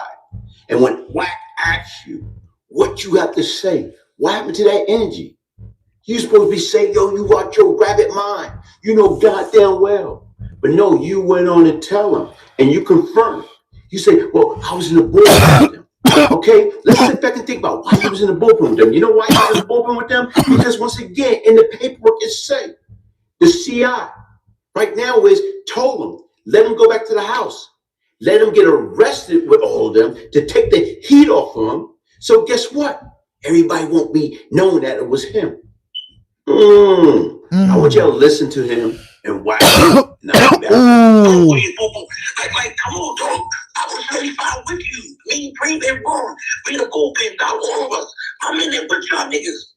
And when WACK asks you what you have to say, what happened to that energy? You supposed to be saying, yo, you watch your rabbit mind. You know goddamn well. But no, you went on to tell them, and you confirmed. You say, well, I was in the bullpen with them. Okay, let's sit back and think about why you was in the bullpen with them. You know why you was in the bullpen with them? Because once again, in the paperwork it say, the CI right now told them, let them go back to the house. Let them get arrested with all of them to take the heat off of them. So guess what? Everybody won't be knowing that it was him. I want y'all to listen to him and watch him. Come on, dog. I was 35 with you. Me, Preem, and Ron. We the bullpen, dog. All of us. I'm in there with y'all niggas.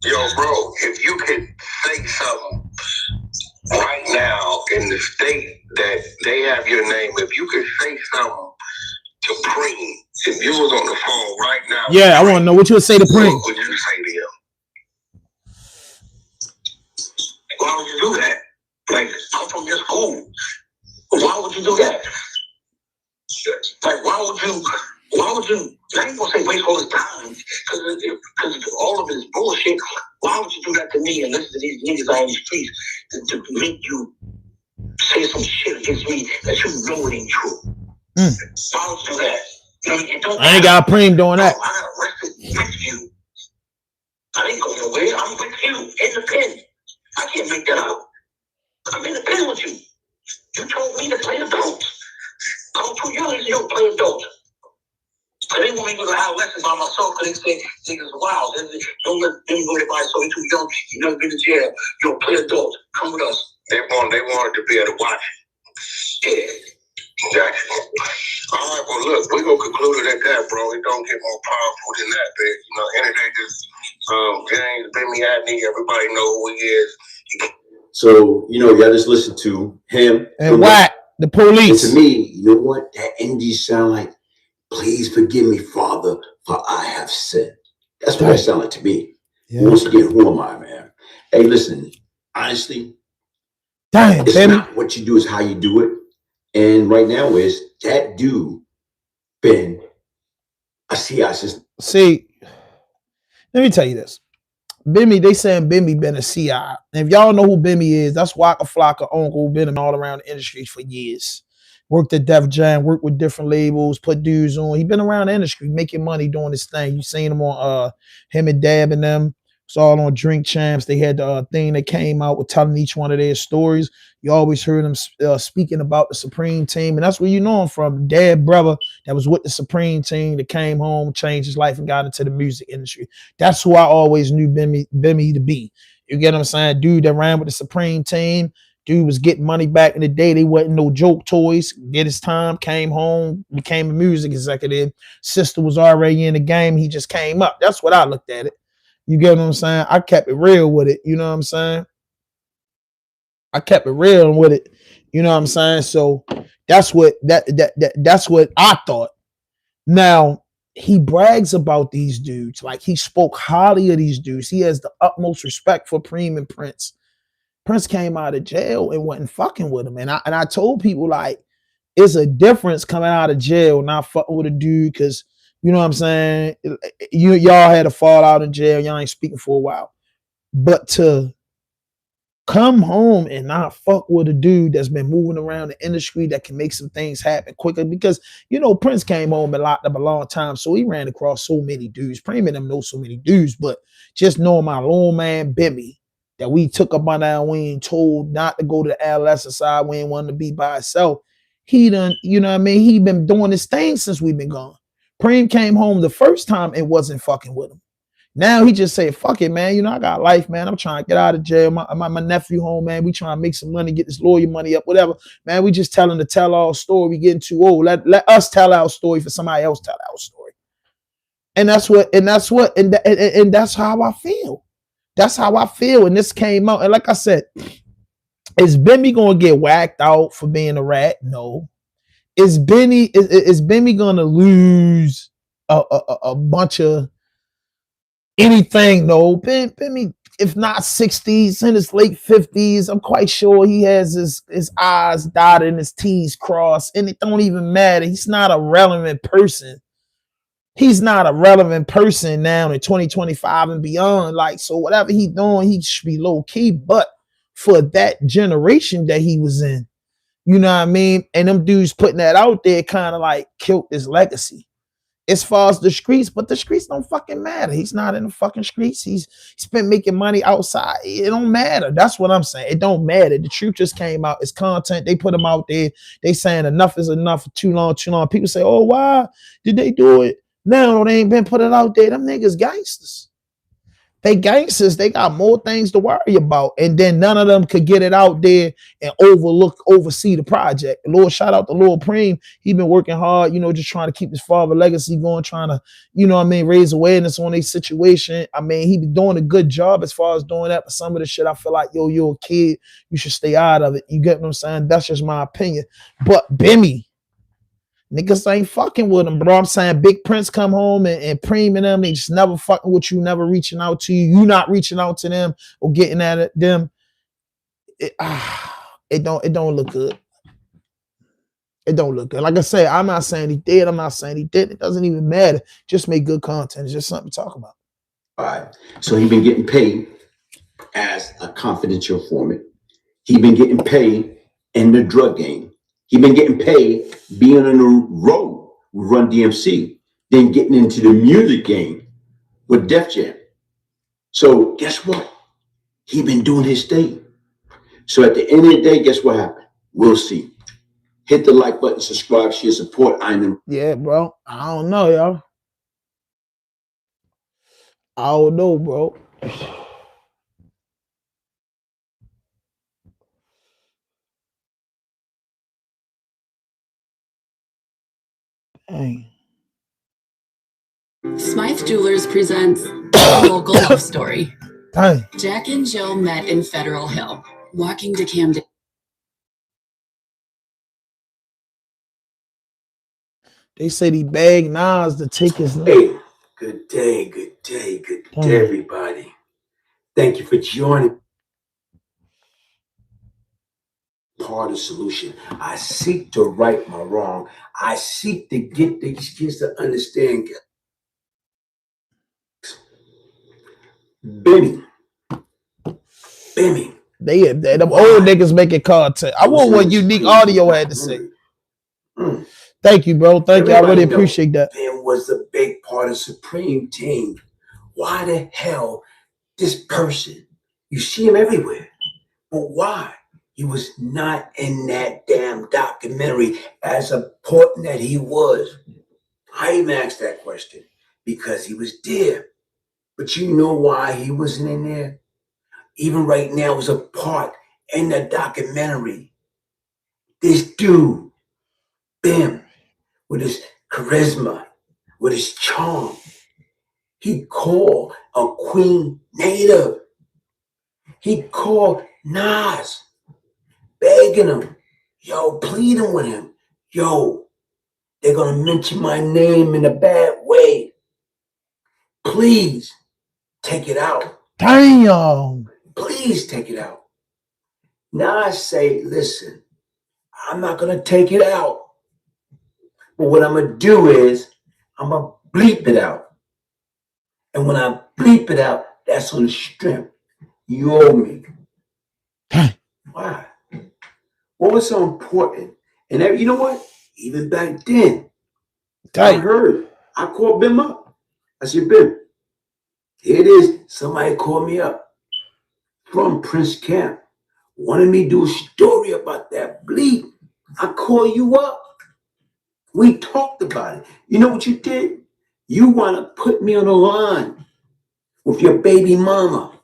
Yo, bro, if you could say something right now in the state that they have your name, if you could say something to Preem, if you was on the phone right now. Yeah, I want to know what you would say to Preem. What would you say to him? Why would you do that? Like, I'm from your school. Why would you do that? Like, why would you, I ain't gonna say waste all his time, because all of his bullshit. Why would you do that to me and listen to these niggas out on the streets to make you say some shit against me that you know it ain't true? Why would you do that? I ain't got Preem doing that. I got arrested with you. I ain't going nowhere. I'm with you in the pen. I can't make that up. I'm in the pen with you. You told me to play adults. I'm too young to you play adults. So they want me to go to adolescence by myself because they say niggas wild. Don't let them go to by so you're too young. You never been to jail. You'll play adult. Come with us. They wanted to be able to watch. Yeah. Exactly. All right, well, look, we're going to conclude it at that, bro. It don't get more powerful than that, man. You know, end of the day, just James, BIMMY, everybody know who he is. So, you know, y'all just listen to him. And WACK, the police. And to me, you know what? That energy sound like, please forgive me, Father, for I have sinned. That's what that sound like to me. Yeah. Once again, who am I, man? Hey, listen, honestly, it's not what you do, it's how you do it. And right now is that dude been a CI system. See, let me tell you this. BIMMY, they saying BIMMY been a CI. And if y'all know who BIMMY is, that's WACK100 uncle, been all around the industry for years. Worked at Def Jam, worked with different labels, put dudes on. He been around the industry, making money doing this thing. You seen him on him and Dab and them. It's all on Drink Champs. They had the thing that came out with telling each one of their stories. You always heard them speaking about the Supreme Team, and that's where you know him from. Dad brother that was with the Supreme Team that came home, changed his life, and got into the music industry. That's who I always knew BIMMY to be. You get what I'm saying? Dude that ran with the Supreme Team. Dude was getting money back in the day. They wasn't no joke toys. Did his time, came home, became a music executive. Sister was already in the game. He just came up. That's what I looked at it. You get what I'm saying? I kept it real with it. You know what I'm saying? I kept it real with it. You know what I'm saying? So that's what that's what I thought. Now, he brags about these dudes. Like he spoke highly of these dudes. He has the utmost respect for Preem and Prince. Prince came out of jail and wasn't fucking with him. And I told people, like, it's a difference coming out of jail, not fucking with a dude, because you know what I'm saying? Y'all had a fallout in jail, y'all ain't speaking for a while. But to come home and not fuck with a dude that's been moving around the industry that can make some things happen quicker, because you know Prince came home and locked up a long time, so he ran across so many dudes. Preem and them know so many dudes, but just knowing my little man BIMMY, that we took up on that, we ain't told not to go to the adolescent side, we ain't wanting to be by himself. He done, you know what I mean? He been doing this thing since we've been gone. Preem came home the first time and wasn't fucking with him. Now he just said, fuck it, man. You know, I got life, man. I'm trying to get out of jail. My nephew home, man. We trying to make some money, get this lawyer money up, whatever. Man, we just telling the tell-all story. We getting too old. Let us tell our story for somebody else tell our story. And that's how I feel. That's how I feel. And this came out. And like I said, is BIMMY gonna get whacked out for being a rat? No. Is BIMMY gonna lose a bunch of anything? No. BIMMY, if not 60s, in his late 50s, I'm quite sure he has his I's dotted and his T's crossed, and it don't even matter. He's not a relevant person. He's not a relevant person now in 2025 and beyond. Like, so whatever he's doing, he should be low key. But for that generation that he was in, you know what I mean? And them dudes putting that out there kind of like killed his legacy as far as the streets, but the streets don't fucking matter. He's not in the fucking streets. He's been making money outside. It don't matter. That's what I'm saying. It don't matter. The truth just came out. It's content. They put them out there. They saying enough is enough. Too long, too long. People say, oh, why did they do it? No, they ain't been put it out there. Them niggas gangsters. They gangsters. They got more things to worry about. And then none of them could get it out there and oversee the project. Lord, shout out to Lord Preem. He been working hard, you know, just trying to keep his father legacy going, trying to, you know what I mean, raise awareness on a situation. I mean, he been doing a good job as far as doing that. But some of the shit, I feel like, yo, you're a kid. You should stay out of it. You get what I'm saying? That's just my opinion. But BIMMY, niggas ain't fucking with him, bro. I'm saying Big Prince come home and Preem and them, they just never fucking with you, never reaching out to you. You not reaching out to them or getting at them. It don't look good. It don't look good. Like I say, I'm not saying he did. I'm not saying he did. It doesn't even matter. Just make good content. It's just something to talk about. All right. So he been getting paid as a confidential informant. He been getting paid in the drug game. He been getting paid being on the road with Run DMC, then getting into the music game with Def Jam. So guess what? He been doing his thing. So at the end of the day, guess what happened? We'll see. Hit the like button, subscribe, share, support. Yeah, bro. I don't know, y'all. I don't know, bro. Dang. Smythe Jewelers presents a local love story. Dang. Jack and Jill met in Federal Hill, walking to Camden. They said he begged Nas to take his name. Hey, good day, everybody. Thank you for joining. Part of the solution. I seek to right my wrong. I seek to get these kids to understand. BIMMY. They them old niggas making content. I want what Unique Audio had to say. Thank you, bro. Thank you. I really appreciate that. Ben was a big part of Supreme Team. Why the hell this person? You see him everywhere. But why? He was not in that damn documentary as important that he was. I even asked that question because he was there. But you know why he wasn't in there? Even right now, was a part in the documentary. This dude, Bim, with his charisma, with his charm, he called a Queen Native. He called Nas, begging him, yo, pleading with him, yo, they're gonna mention my name in a bad way. Please take it out. Damn. Please take it out. Nas say, listen, I'm not gonna take it out. But what I'm gonna do is I'm gonna bleep it out. And when I bleep it out, that's on the strength. You owe me. Why? What was so important? And you know what? Even back then, I called Bim up. I said, Bim, here it is. Somebody called me up from Prince Camp. Wanted me to do a story about that bleep. I call you up. We talked about it. You know what you did? You want to put me on the line with your baby mama,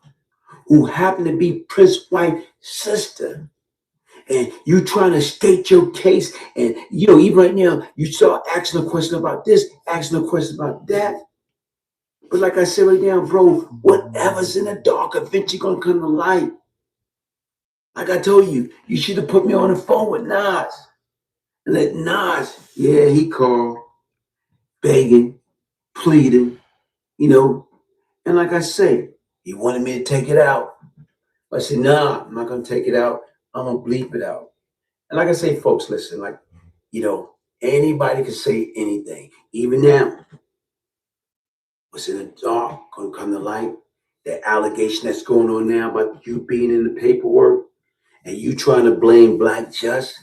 who happened to be Prince's wife's sister. And you trying to state your case. And, you know, even right now, you start asking a question about this, asking a question about that. But like I said right now, bro, whatever's in the dark eventually going to come to light. Like I told you, you should have put me on the phone with Nas. And let Nas, yeah, he called, begging, pleading, you know. And like I say, he wanted me to take it out. I said, nah, I'm not going to take it out. I'm going to bleep it out. And like I say, folks, listen, like, you know, anybody can say anything. Even now, what's in the dark going to come to light. The allegation that's going on now about you being in the paperwork and you trying to blame Black Just,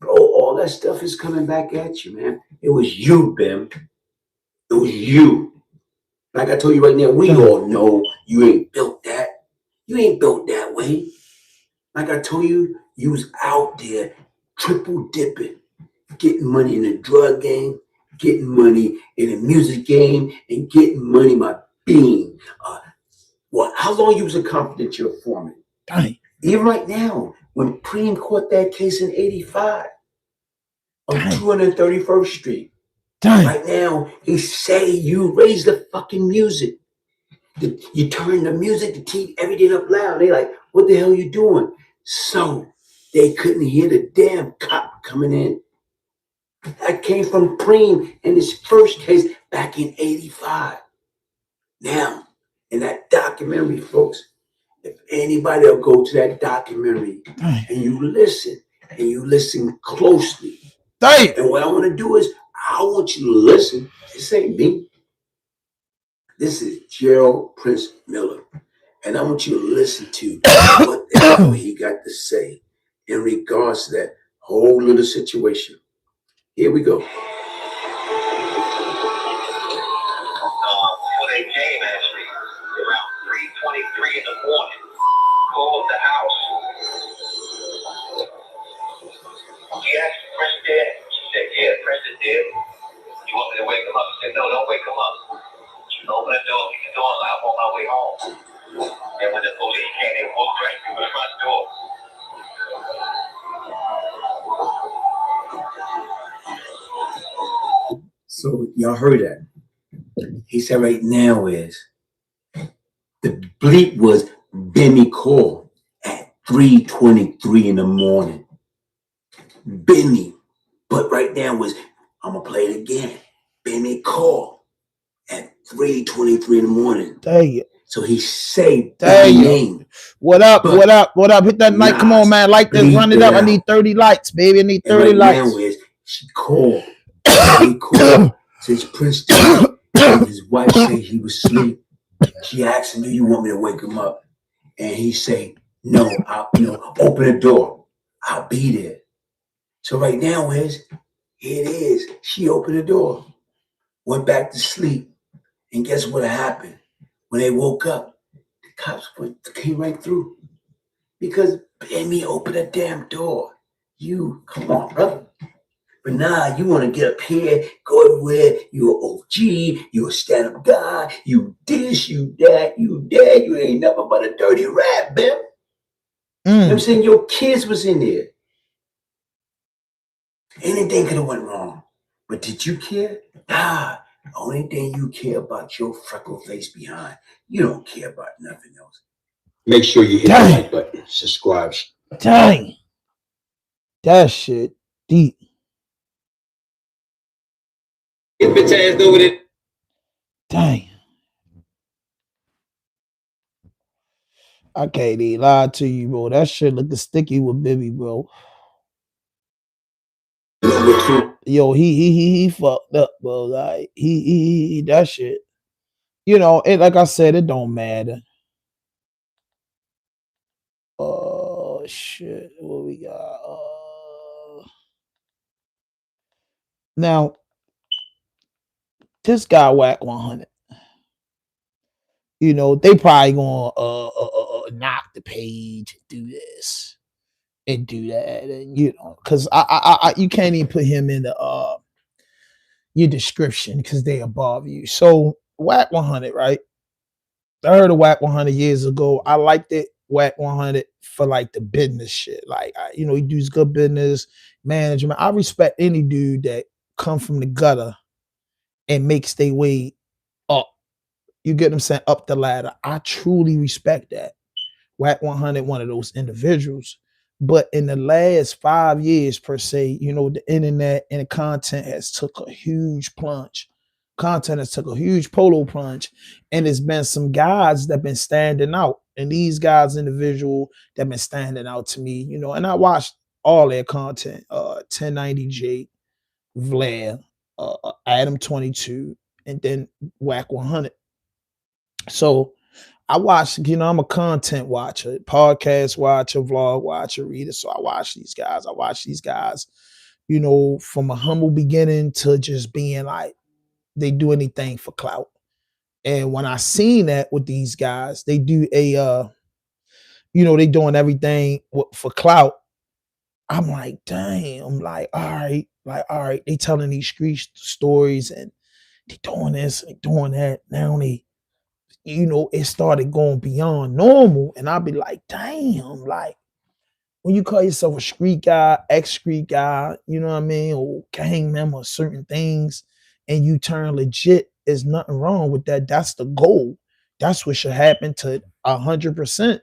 bro, all that stuff is coming back at you, man. It was you, Bim. It was you. Like I told you right now, we all know you ain't built that. You ain't built that way. Like I told you, you was out there triple dipping, getting money in the drug game, getting money in the music game, and getting money by being how long you was a confidential informant? Dang. Even right now, when Preem caught that case in 85 on 231st Street. Dang. Right now, he say you raise the fucking music. You turn the music, the TV, everything up loud. They like, what the hell you doing? So they couldn't hear the damn cop coming in. That came from Preem in his first case back in 85. Now, in that documentary, folks, if anybody will go to that documentary and you listen closely. And what I want to do is, I want you to listen. This ain't me. This is Gerald Prince Miller. And I want you to listen to what the hell he got to say in regards to that whole little situation. Here we go. Before they came, actually, around 3:23 in the morning, called the house. He asked Prince y'all heard that. He said right now is the bleep was BIMMY call at 3:23 in the morning. BIMMY. But right now was, I'm gonna play it again. BIMMY call at 3:23 in the morning. Dang it. So he saved Dang my it. name. What up? But what up? What up? Hit that like. Come on, man. Like this. bleep Run it up. I out. need 30 likes, baby. I need And 30 right likes. now is she called. He called. Since Princeton, and his wife said he was asleep. She asked him, "Do you want me to wake him up?" And he said, "No, I'll, open the door. I'll be there." So right now is, here it is. She opened the door, went back to sleep, and guess what happened? When they woke up, the cops came right through because BIMMY opened the damn door. You, come on, brother. But nah, you want to get up here, go everywhere. You're an OG, you're a stand-up guy, you this, you that, you ain't nothing but a dirty rat, man. You know what I'm saying? Your kids was in there. Anything could have went wrong. But did you care? Nah. The only thing you care about your freckle face behind. You don't care about nothing else. Make sure you hit the like button. Subscribe. Dang. That shit deep. Get bitch ass over there. Dang. I can't even lie to you, bro. That shit looking sticky with Bibby, bro. Yo, he fucked up, bro. Like he that shit. And like I said, it don't matter. Oh shit. What we got? Now this guy WACK100. They probably gonna knock the page, do this and do that, and because I you can't even put him in the your description because they above you. So WACK100, right? I heard of WACK100 years ago. I liked it, WACK100, for like the business shit. Like, he does good business management. I respect any dude that come from the gutter and makes their way up. You get what I'm saying? Up the ladder. I truly respect that. WACK100, one of those individuals. But in the last 5 years, per se, the internet and the content has took a huge plunge. Content has took a huge polo plunge. And there's been some guys that been standing out. And these guys, individual, that been standing out to me, and I watched all their content. 1090J, Vlad, Adam 22, and then WACK100. So I watch, I'm a content watcher, podcast watcher, vlog watcher, reader. So I watch these guys. From a humble beginning to just being like, they do anything for clout. And when I seen that with these guys, they do they doing everything for clout. I'm like, damn, like, all right. They telling these street stories and they doing this, they doing that. Now it started going beyond normal. And I'll be like, damn, like, when you call yourself a street guy, ex-street guy, you know what I mean, or gang member, certain things, and you turn legit, there's nothing wrong with that. That's the goal. That's what should happen to 100%.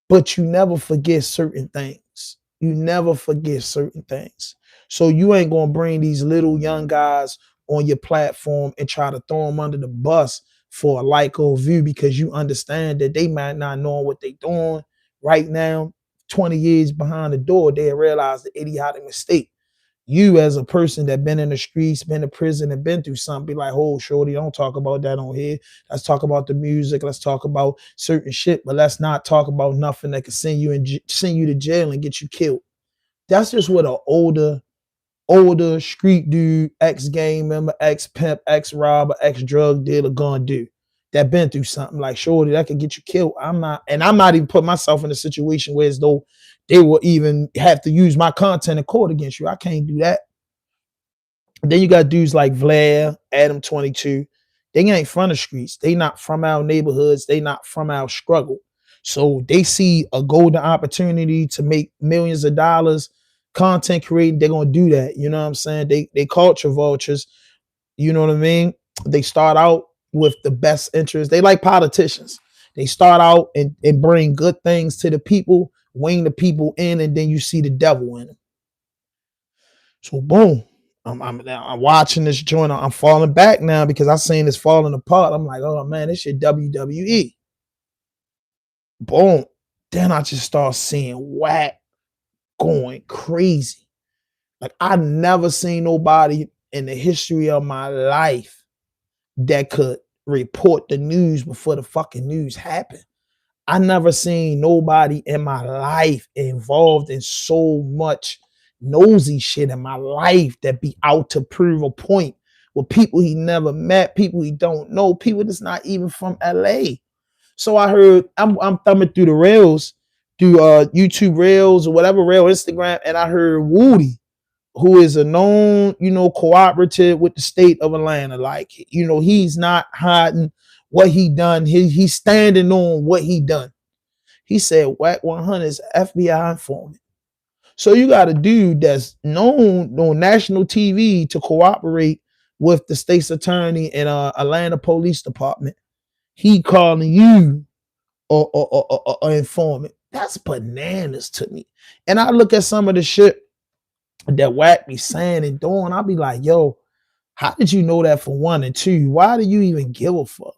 But you never forget certain things. You never forget certain things. So you ain't gonna bring these little young guys on your platform and try to throw them under the bus for a like or view because you understand that they might not know what they doing right now. 20 years behind the door, they realize the idiotic mistake. You as a person that been in the streets, been in prison, and been through something, be like, oh, shorty, don't talk about that on here. Let's talk about the music. Let's talk about certain shit, but let's not talk about nothing that can send you to jail and get you killed. That's just what an older street dude, ex-gang member, ex-pimp, ex-robber, ex-drug dealer gonna do. That been through something like, shorty, that could get you killed. I'm not even putting myself in a situation where as though they will even have to use my content in court against you. I can't do that. Then you got dudes like Vlad, Adam 22. They ain't from the streets. They not from our neighborhoods. They not from our struggle. So they see a golden opportunity to make millions of dollars content creating. They're gonna do that. You know what I'm saying? They culture vultures. You know what I mean? They start out with the best interest. They like politicians. They start out and bring good things to the people, wing the people in, and then you see the devil in them. So boom. I'm watching this joint. I'm falling back now because I seen this falling apart. I'm like, oh man, this shit WWE. Boom. Then I just start seeing WACK going crazy. Like I never seen nobody in the history of my life that could report the news before the fucking news happened. I never seen nobody in my life involved in so much nosy shit in my life that be out to prove a point with people he never met, people he don't know, people that's not even from LA. So I heard I'm thumbing through the rails, through YouTube Reels or whatever rail, Instagram, and I heard Woody, who is a known, cooperative with the state of Atlanta. Like, he's not hiding what he done. He's standing on what he done. He said WACK100 is FBI informant. So you got a dude that's known on national TV to cooperate with the state's attorney and Atlanta Police Department. He calling you an informant. That's bananas to me. And I look at some of the shit that WACK be saying and doing. I'll be like, yo, how did you know that for one? And two, why do you even give a fuck?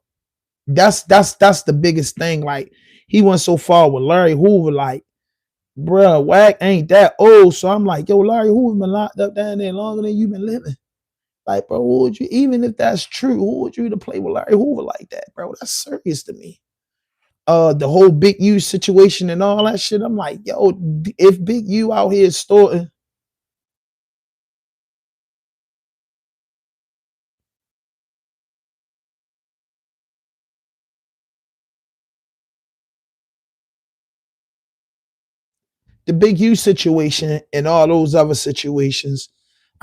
That's the biggest thing. Like, he went so far with Larry Hoover, like, bruh, WACK ain't that old. So I'm like, yo, Larry Hoover been locked up down there longer than you been living. Like, bro, who would you, even if that's true, who would you to play with Larry Hoover like that, bro? That's serious to me. The whole Big U situation and all that shit. I'm like, yo, if Big U out here starting, the Big U situation and all those other situations,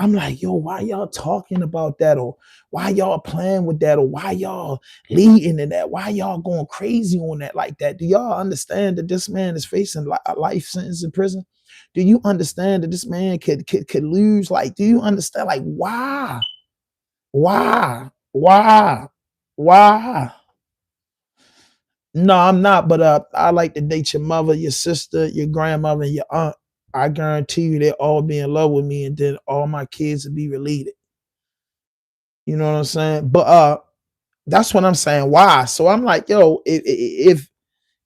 I'm like, yo, why y'all talking about that? Or why y'all playing with that? Or why y'all leading in that? Why y'all going crazy on that like that? Do y'all understand that this man is facing a life sentence in prison? Do you understand that this man could lose? Like, do you understand? Like, why? Why? Why? Why? No, I'm not, but I like to date your mother, your sister, your grandmother, and your aunt. I guarantee you they'll all be in love with me, and then all my kids will be related. You know what I'm saying? But that's what I'm saying. Why? So I'm like, yo, if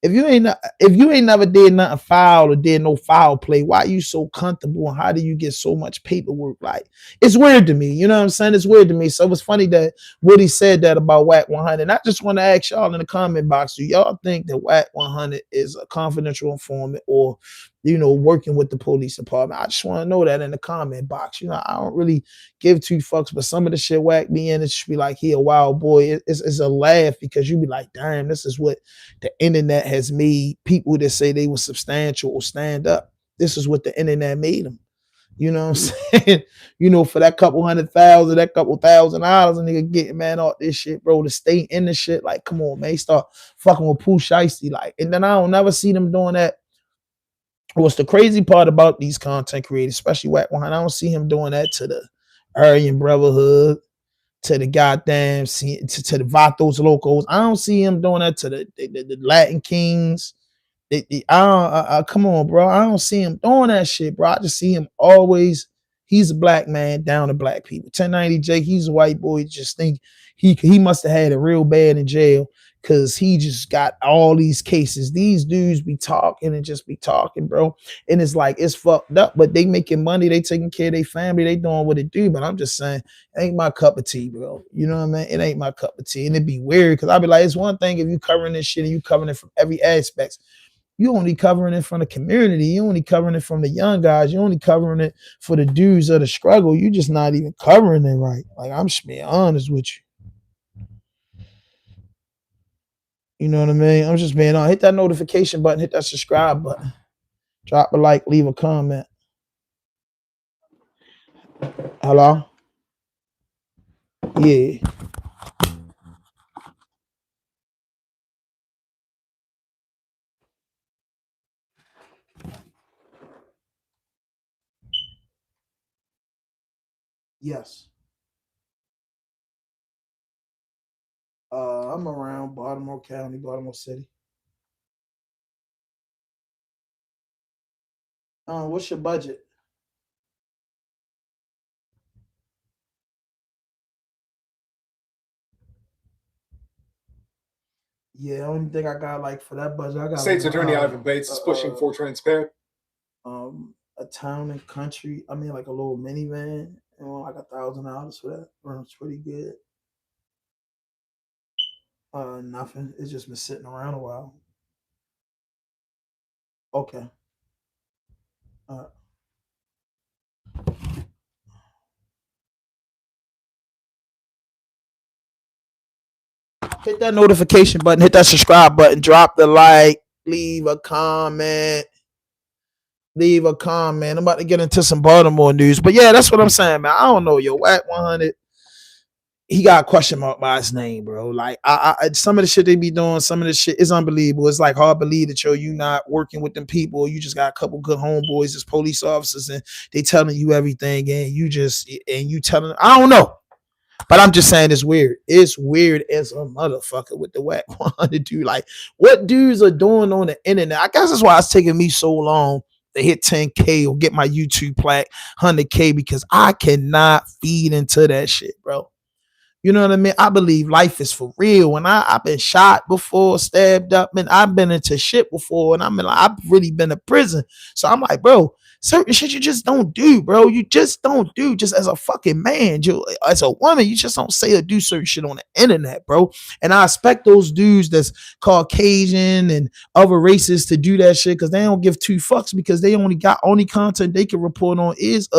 you ain't never did nothing foul or did no foul play, why are you so comfortable and how do you get so much paperwork? Like, it's weird to me. You know what I'm saying? It's weird to me. So it's funny that Woody said that about WACK100. And I just want to ask y'all in the comment box, do y'all think that WACK100 is a confidential informant or, working with the police department? I just want to know that in the comment box. I don't really give two fucks, but some of the shit WACK me in, it should be like, he a wild boy. It's a laugh because you be like, damn, this is what the internet has made people that say they were substantial or stand up. This is what the internet made them. You know what I'm saying? For that couple $100,000, that couple $1,000, a nigga getting man off this shit, bro. To stay in the shit, like, come on, man. Start fucking with Pooh Shiesty, like, and then I don't never see them doing that. What's the crazy part about these content creators, especially WACK100, I don't see him doing that to the Aryan Brotherhood, to the goddamn to the Vatos Locos. I don't see him doing that to the Latin Kings. Come on, bro. I don't see him doing that shit, bro. I just see him always. He's a black man down to black people. 1090 Jake, he's a white boy. Just think he must have had it real bad in jail because he just got all these cases. These dudes be talking and just be talking, bro. And it's like, it's fucked up, but they making money. They taking care of their family. They doing what they do. But I'm just saying, it ain't my cup of tea, bro. You know what I mean? It ain't my cup of tea. And it'd be weird because I'd be like, it's one thing if you covering this shit and you covering it from every aspect. You only covering it from the community. You only covering it from the young guys. You only covering it for the dudes of the struggle. You just not even covering it right. Like, I'm just being honest with you. You know what I mean? I'm just being honest. Hit that notification button. Hit that subscribe button. Drop a like. Leave a comment. Hello? Yeah. Yes. I'm around Baltimore County, Baltimore City. What's your budget? Yeah, only thing I got like for that budget, I got State's like, Attorney Ivan Bates is pushing for transparent. A town and country. I mean, like a little minivan, and like $1,000 for that. Runs pretty good. Nothing. It's just been sitting around a while. Okay. Hit that notification button, hit that subscribe button, drop the like, leave a comment. Leave a comment. I'm about to get into some Baltimore news. But yeah, that's what I'm saying, man. I don't know, yo. WACK100, he got a question mark by his name, bro. Like, I some of the shit they be doing, some of the shit is unbelievable. It's like hard to believe that, yo, you not working with them people. You just got a couple good homeboys as police officers and they telling you everything and you telling, I don't know. But I'm just saying it's weird. It's weird as a motherfucker with the WACK100 dude. Like, what dudes are doing on the internet? I guess that's why it's taking me so long to hit 10K or get my YouTube plaque 100K, because I cannot feed into that shit, bro. You know what I mean? I believe life is for real. And I've been shot before, stabbed up, and I've been into shit before. And I've really been to prison. So I'm like, bro, certain shit you just don't do, bro. You just don't do, just as a fucking man. As a woman, you just don't say or do certain shit on the internet, bro. And I expect those dudes that's Caucasian and other races to do that shit because they don't give two fucks, because they only content they can report on is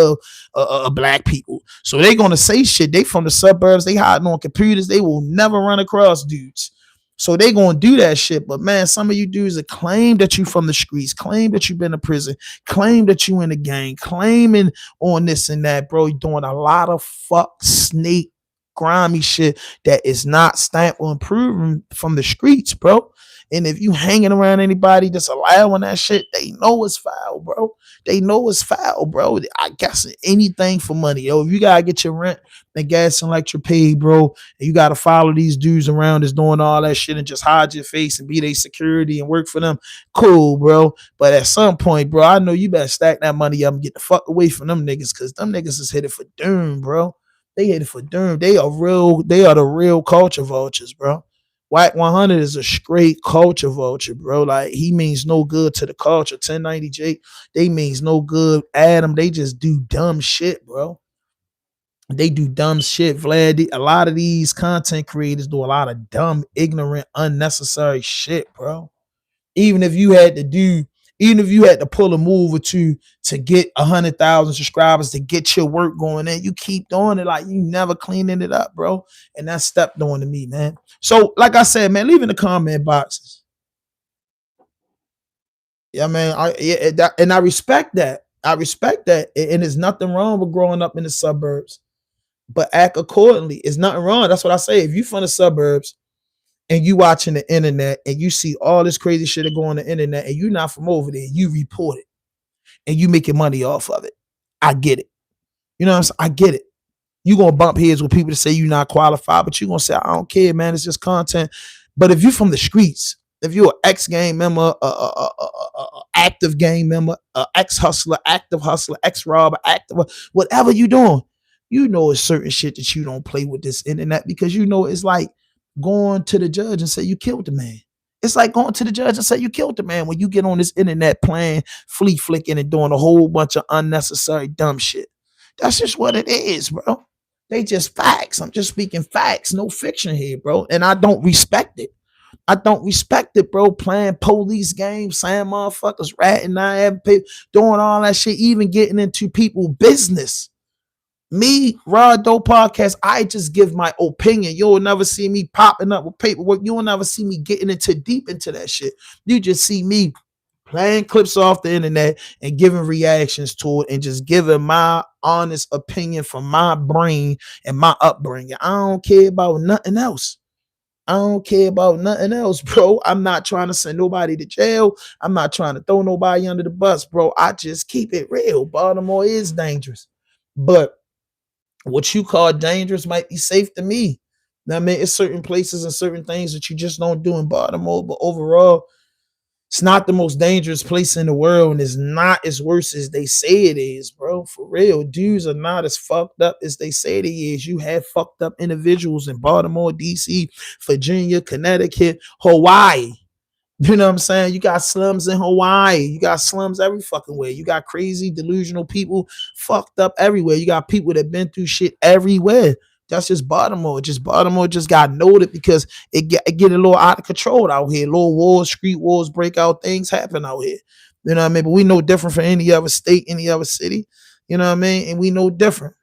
black people. So they gonna say shit. They from the suburbs, they hiding on computers, they will never run across dudes. So they gonna do that shit. But man, some of you dudes that claim that you from the streets, claim that you been to prison, claim that you in the gang, claiming on this and that, bro. You're doing a lot of fuck snake grimy shit that is not stamped or improving from the streets, bro. And if you hanging around anybody that's allowing that shit, they know it's foul, bro. They know it's foul, bro. I guess anything for money, yo. If you gotta get your rent and gas and electric paid, bro, and you gotta follow these dudes around that's doing all that shit and just hide your face and be their security and work for them, cool, bro. But at some point, bro, I know you better stack that money up and get the fuck away from them niggas, because them niggas is headed for doom, bro. They headed for doom. They are the real culture vultures, bro. WACK100 is a straight culture vulture, bro. Like, he means no good to the culture. 1090J, they means no good. Adam, they just do dumb shit, bro. They do dumb shit, Vlad. A lot of these content creators do a lot of dumb, ignorant, unnecessary shit, bro. Even if you had to pull a move or two to get 100,000 subscribers to get your work going in, you keep doing it like you never cleaning it up, bro. And that's step doing to me, man. So, like I said, man, leave in the comment boxes. Yeah, man. I respect that. I respect that. And there's nothing wrong with growing up in the suburbs, but act accordingly. It's nothing wrong. That's what I say. If you from the suburbs and you watching the internet and you see all this crazy shit that go on the internet and you're not from over there, you report it and you making money off of it. I get it. You know what I'm saying? I get it. You're going to bump heads with people that say you're not qualified, but you're going to say, I don't care, man. It's just content. But if you're from the streets, if you're an ex-gang member, active gang member, ex-hustler, active hustler, ex-robber, active, whatever you doing, you know it's certain shit that you don't play with this internet, because you know it's like going to the judge and say you killed the man. It's like going to the judge and say you killed the man when you get on this internet playing, flea flicking, and doing a whole bunch of unnecessary dumb shit. That's just what it is, bro. They just facts. I'm just speaking facts, no fiction here, bro. And I don't respect it. I don't respect it, bro. Playing police games, saying motherfuckers ratting, not having people, doing all that shit, even getting into people's business. Me, Raw Dope Podcast, I just give my opinion. You'll never see me popping up with paperwork. You'll never see me getting into deep into that shit. You just see me playing clips off the internet and giving reactions to it and just giving my honest opinion from my brain and my upbringing. I don't care about nothing else. I don't care about nothing else, bro. I'm not trying to send nobody to jail. I'm not trying to throw nobody under the bus, bro. I just keep it real. Baltimore is dangerous. But what you call dangerous might be safe to me. Now, I mean, it's certain places and certain things that you just don't do in Baltimore, but overall, it's not the most dangerous place in the world, and it's not as worse as they say it is, bro. For real, dudes are not as fucked up as they say they is. You have fucked up individuals in Baltimore, DC, Virginia, Connecticut, Hawaii. You know what I'm saying? You got slums in Hawaii. You got slums every fucking way. You got crazy, delusional people fucked up everywhere. You got people that been through shit everywhere. That's just Baltimore. Baltimore just got noted because it get a little out of control out here. Little wars, street wars break out. Things happen out here. You know what I mean? But we know different from any other state, any other city. You know what I mean? And we know different.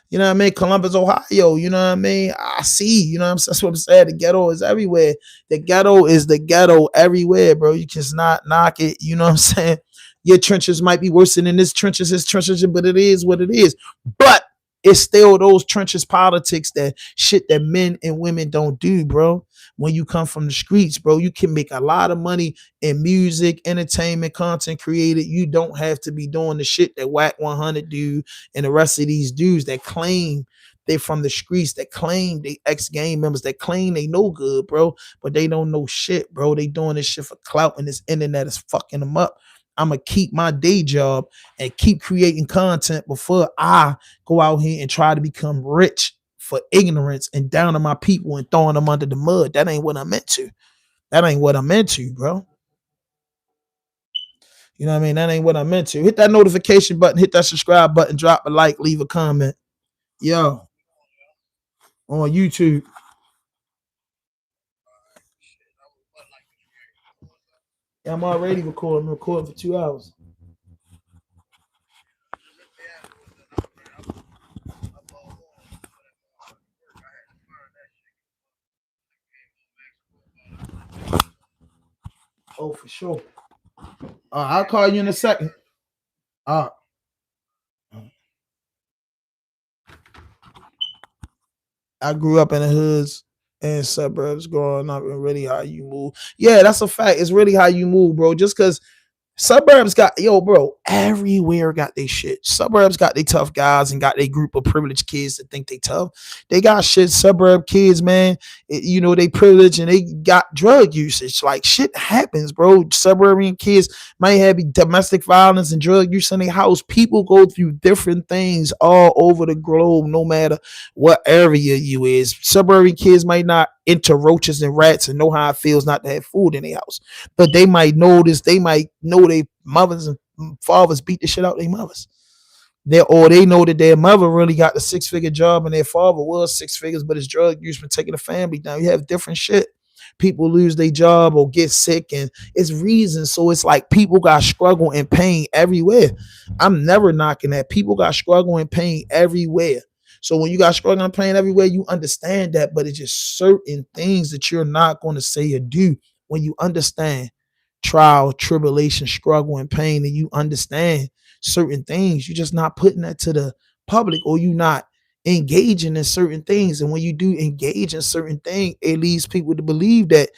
You know what I mean? Columbus, Ohio. You know what I mean? I see. You know what I'm saying? That's what I'm saying. The ghetto is everywhere. The ghetto is the ghetto everywhere, bro. You just not knock it. You know what I'm saying? Your trenches might be worse than his trenches, but it is what it is. But it's still those trenches politics, that shit that men and women don't do, bro. When you come from the streets, bro, you can make a lot of money in music, entertainment, content created. You don't have to be doing the shit that WACK100 do and the rest of these dudes that claim they from the streets, that claim they ex-gang members, that claim they know good, bro, but they don't know shit, bro. They doing this shit for clout, and this internet is fucking them up. I'm gonna keep my day job and keep creating content before I go out here and try to become rich for ignorance and down on my people and throwing them under the mud. That ain't what I'm into. That ain't what I'm into, bro. You know what I mean? That ain't what I'm into. Hit that notification button, hit that subscribe button, drop a like, leave a comment. Yo, on YouTube. Yeah, I'm already recording. I'm recording for 2 hours. Oh, for sure. I'll call you in a second. I grew up in the hoods and suburbs growing up, and really how you move. Yeah, that's a fact. It's really how you move, bro. Just because suburbs got, bro, everywhere got they shit. Suburbs got they tough guys and got they group of privileged kids that think they tough. They got shit. Suburb kids, man, they privileged and they got drug usage. Like, shit happens, bro. Suburban kids might have domestic violence and drug use in their house. People go through different things all over the globe, no matter what area you is. Suburban kids might not enter roaches and rats and know how it feels not to have food in their house, but they might notice, they might know their mothers and fathers beat the shit out their mothers. They know that their mother really got the 6-figure job and their father was 6 figures, but his drug use been taking the family down. You have different shit. People lose their job or get sick, and it's reasons. So it's like people got struggle and pain everywhere. I'm never knocking that. People got struggle and pain everywhere. So when you got struggle and pain everywhere, you understand that, but it's just certain things that you're not going to say or do when you understand trial, tribulation, struggle, and pain, and you understand certain things. You're just not putting that to the public, or you not engaging in certain things. And when you do engage in certain things, it leads people to believe that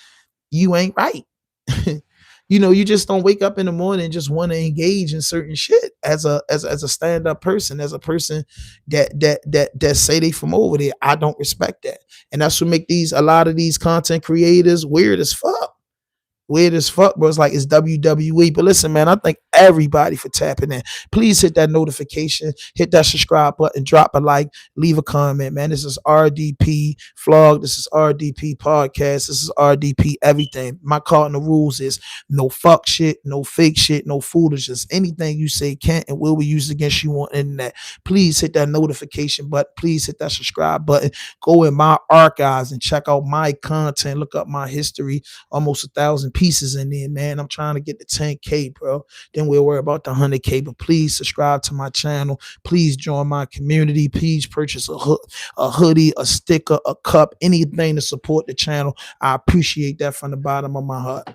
you ain't right. You just don't wake up in the morning and just want to engage in certain shit as a stand-up person, as a person that say they from over there. I don't respect that. And that's what make a lot of these content creators weird as fuck. Weird as fuck, bro. It's like it's WWE. But listen, man, I thank everybody for tapping in. Please hit that notification, hit that subscribe button, drop a like, leave a comment, man. This is RDP Vlog. This is RDP Podcast. This is RDP everything. My cardinal rules is no fuck shit, no fake shit, no foolishness. Anything you say can and will be used against you on the internet. Please hit that notification button. Please hit that subscribe button. Go in my archives and check out my content. Look up my history. Almost 1,000 pieces in there, man. I'm trying to get the 10K, bro. Then we'll worry about the 100K. But please subscribe to my channel. Please join my community. Please purchase a hoodie, a sticker, a cup, anything to support the channel. I appreciate that from the bottom of my heart.